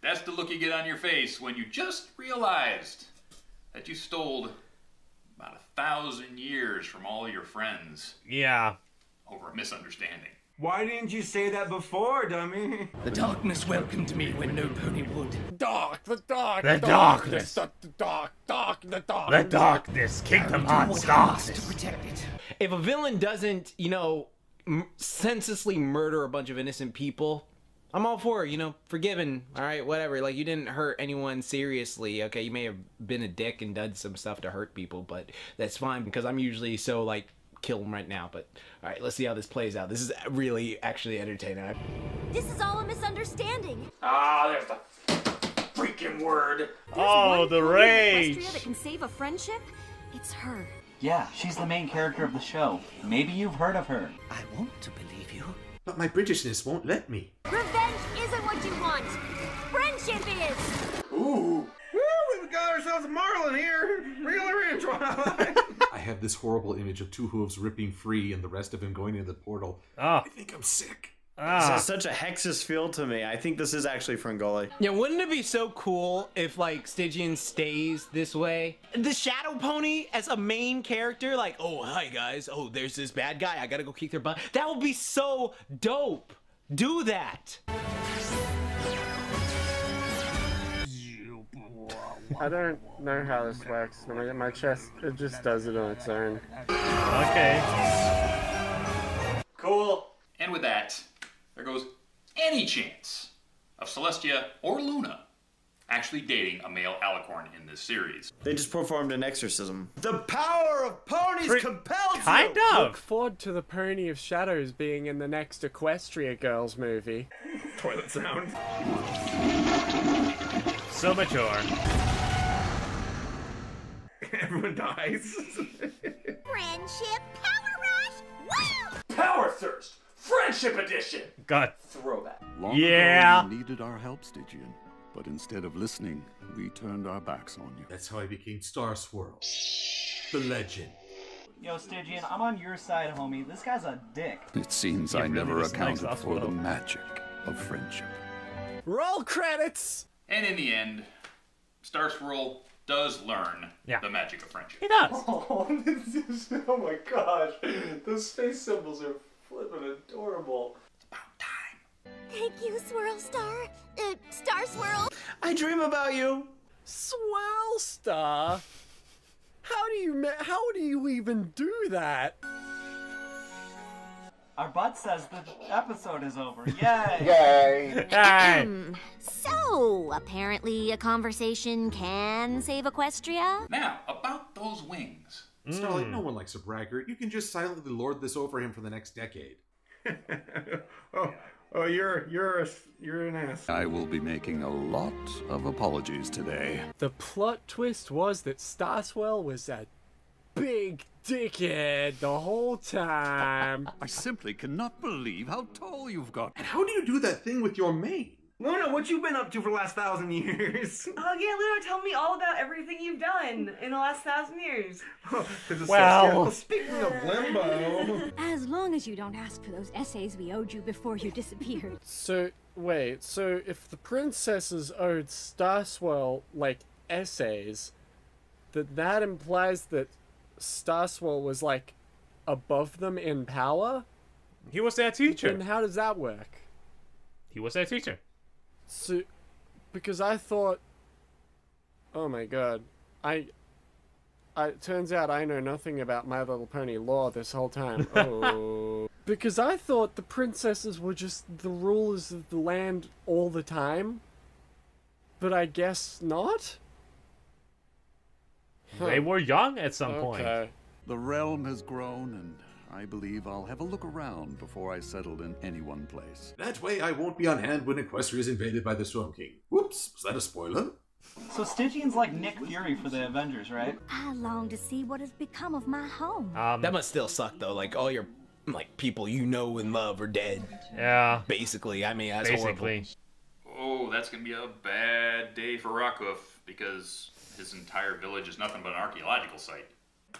That's the look you get on your face when you just realized that you stole about 1,000 years from all your friends. Yeah. Over a misunderstanding. Why didn't you say that before, dummy? The darkness welcomed me when no pony would. The darkness. The darkness, Kingdom Hearts darkness. To protect it. If a villain doesn't, senselessly murder a bunch of innocent people, I'm all for it, forgiven, all right, whatever. Like, you didn't hurt anyone seriously, okay? You may have been a dick and done some stuff to hurt people, but that's fine because I'm usually so, kill them right now. But, all right, let's see how this plays out. This is really actually entertaining. This is all a misunderstanding. There's the freaking word. Oh, the rage. Equestria that can save a friendship? It's her. Yeah, she's the main character of the show. Maybe you've heard of her. I want to believe you. But my Britishness won't let me. Revenge isn't what you want. Friendship is. Ooh. Woo, we've got ourselves a Marlin here. Reel her in, Twilight. I have this horrible image of Two Hooves ripping free and the rest of him going into the portal. I think I'm sick. This has such a Hexus feel to me. I think this is actually Ferngully. Yeah, wouldn't it be so cool if, Stygian stays this way? The Shadow Pony as a main character, oh, hi, guys. Oh, there's this bad guy. I gotta go kick their butt. That would be so dope. Do that. I don't know how this works. When I get my chest, it just does it on its own. Okay. Cool. And with that, there goes any chance of Celestia or Luna actually dating a male alicorn in this series. They just performed an exorcism. The power of ponies compels you! Kind of! Look forward to the Pony of Shadows being in the next Equestria Girls movie. Toilet sound. So mature. Everyone dies. Friendship power rush. Woo! Power Thirst! Friendship Edition! God. Throwback. Long Yeah. ago, you needed our help, Stygian. But instead of listening, we turned our backs on you. That's how I became Star Swirl. The legend. Yo, Stygian, I'm on your side, homie. This guy's a dick. It seems I never accounted for the magic of friendship. Roll credits! And in the end, Star Swirl does learn the magic of friendship. He does. Oh my gosh. Those space symbols are flippin' adorable. Thank you, Swirl Star. Star Swirl. I dream about you. Swirl Star? How do you even do that? Our butt says the episode is over. Yay! Yay! Hey. So, apparently a conversation can save Equestria? Now, about those wings. Starlight, no one likes a braggart. You can just silently lord this over him for the next decade. Oh, you're an ass. I will be making a lot of apologies today. The plot twist was that Starswell was a big dickhead the whole time. I simply cannot believe how tall you've got. And how do you do that thing with your mane? Luna, what you been up to for the last 1,000 years? Oh yeah, Luna, tell me all about everything you've done in the last 1,000 years. Well, speaking of limbo. As long as you don't ask for those essays we owed you before you disappeared. So, wait, so if the princesses owed Starswell, like, essays, that implies that Starswell was, like, above them in power? He was their teacher. Then how does that work? He was their teacher. So, because I thought, oh my god, it turns out I know nothing about My Little Pony lore this whole time. Oh. Because I thought the princesses were just the rulers of the land all the time. But I guess not? They were young at some point. The realm has grown, and I believe I'll have a look around before I settle in any one place. That way I won't be on hand when Equestria is invaded by the Storm King. Whoops, was that a spoiler? So Stygian's like Nick Fury for the Avengers, right? I long to see what has become of my home. That must still suck though. Like all your people you know and love are dead. Yeah. Basically, I mean that's horrible. Oh, that's gonna be a bad day for Rakuf because his entire village is nothing but an archaeological site.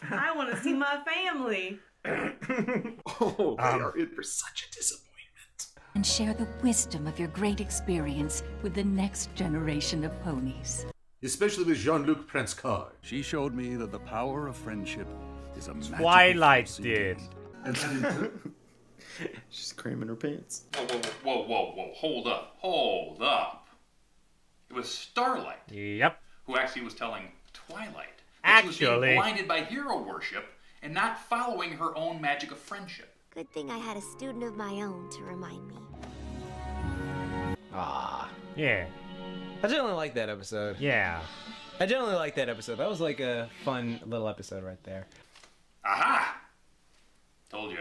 I want to see my family. Oh, they are in for such a disappointment. And share the wisdom of your great experience with the next generation of ponies. Especially with Jean-Luc Prince Card. She showed me that the power of friendship is a magical Twilight did. She's creaming her pants. Whoa. Hold up. It was Starlight. Yep. Who actually was telling Twilight that she was being blinded by hero worship and not following her own magic of friendship. Good thing I had a student of my own to remind me. Ah. Yeah. I generally like that episode. Yeah. I generally like that episode. That was like a fun little episode right there. Aha! Told you.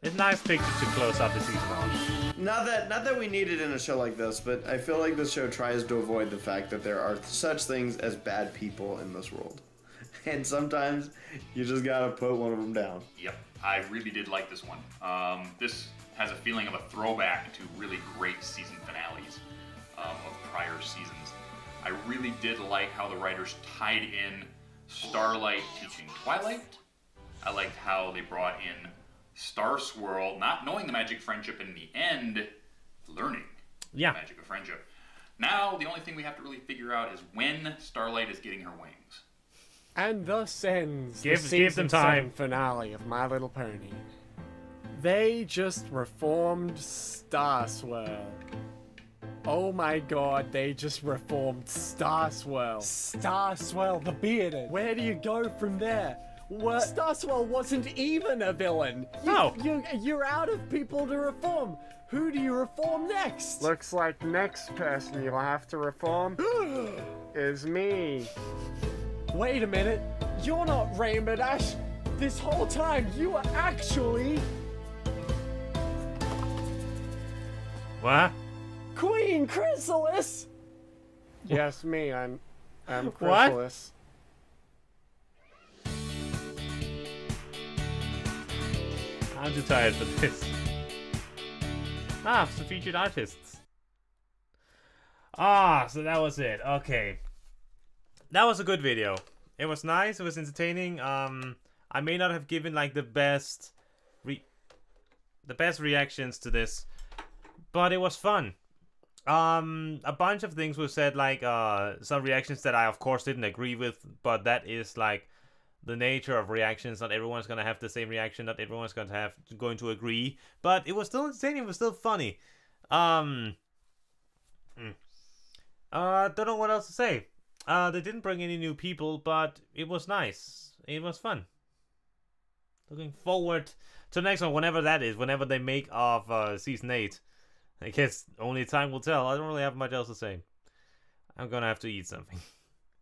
It's a nice picture to close up the season on. Not that we need it in a show like this, but I feel like this show tries to avoid the fact that there are such things as bad people in this world. And sometimes you just gotta put one of them down. Yep, I really did like this one. This has a feeling of a throwback to really great season finales of prior seasons. I really did like how the writers tied in Starlight teaching Twilight. I liked how they brought in Star Swirl, not knowing the magic of friendship in the end, learning the magic of friendship. Now, the only thing we have to really figure out is when Starlight is getting her wings. And thus ends the Give them season time. 7 finale of My Little Pony. They just reformed Starswell. Oh my god, they just reformed Starswell. Starswell the Bearded. Where do you go from there? What? Starswell wasn't even a villain. No. You're out of people to reform. Who do you reform next? Looks like next person you'll have to reform is me. Wait a minute. You're not Rainbow Dash. This whole time you were actually... What? Queen Chrysalis! Yes, me. I'm What? Chrysalis. I'm too tired for this. Some featured artists. So that was it. Okay. That was a good video. It was nice, it was entertaining. I may not have given like the best reactions to this, but it was fun. A bunch of things were said, like some reactions that I of course didn't agree with, but that is like the nature of reactions. Not everyone's gonna have the same reaction, not everyone's going to agree, but it was still entertaining, it was still funny. Don't know what else to say. They didn't bring any new people, but it was nice. It was fun. Looking forward to the next one, whenever that is, whenever they make of season 8. I guess only time will tell. I don't really have much else to say. I'm gonna have to eat something.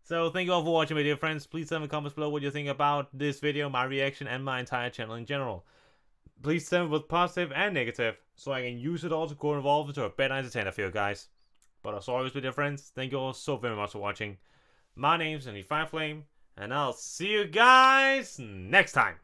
So thank you all for watching, my dear friends. Please tell me in the comments below what you think about this video, my reaction, and my entire channel in general. Please tell me both positive and negative, so I can use it all to go evolve into a better entertainer for you guys. But as always, my dear friends, thank you all so very much for watching. My name's JohnnyFerno, And I'll see you guys next time.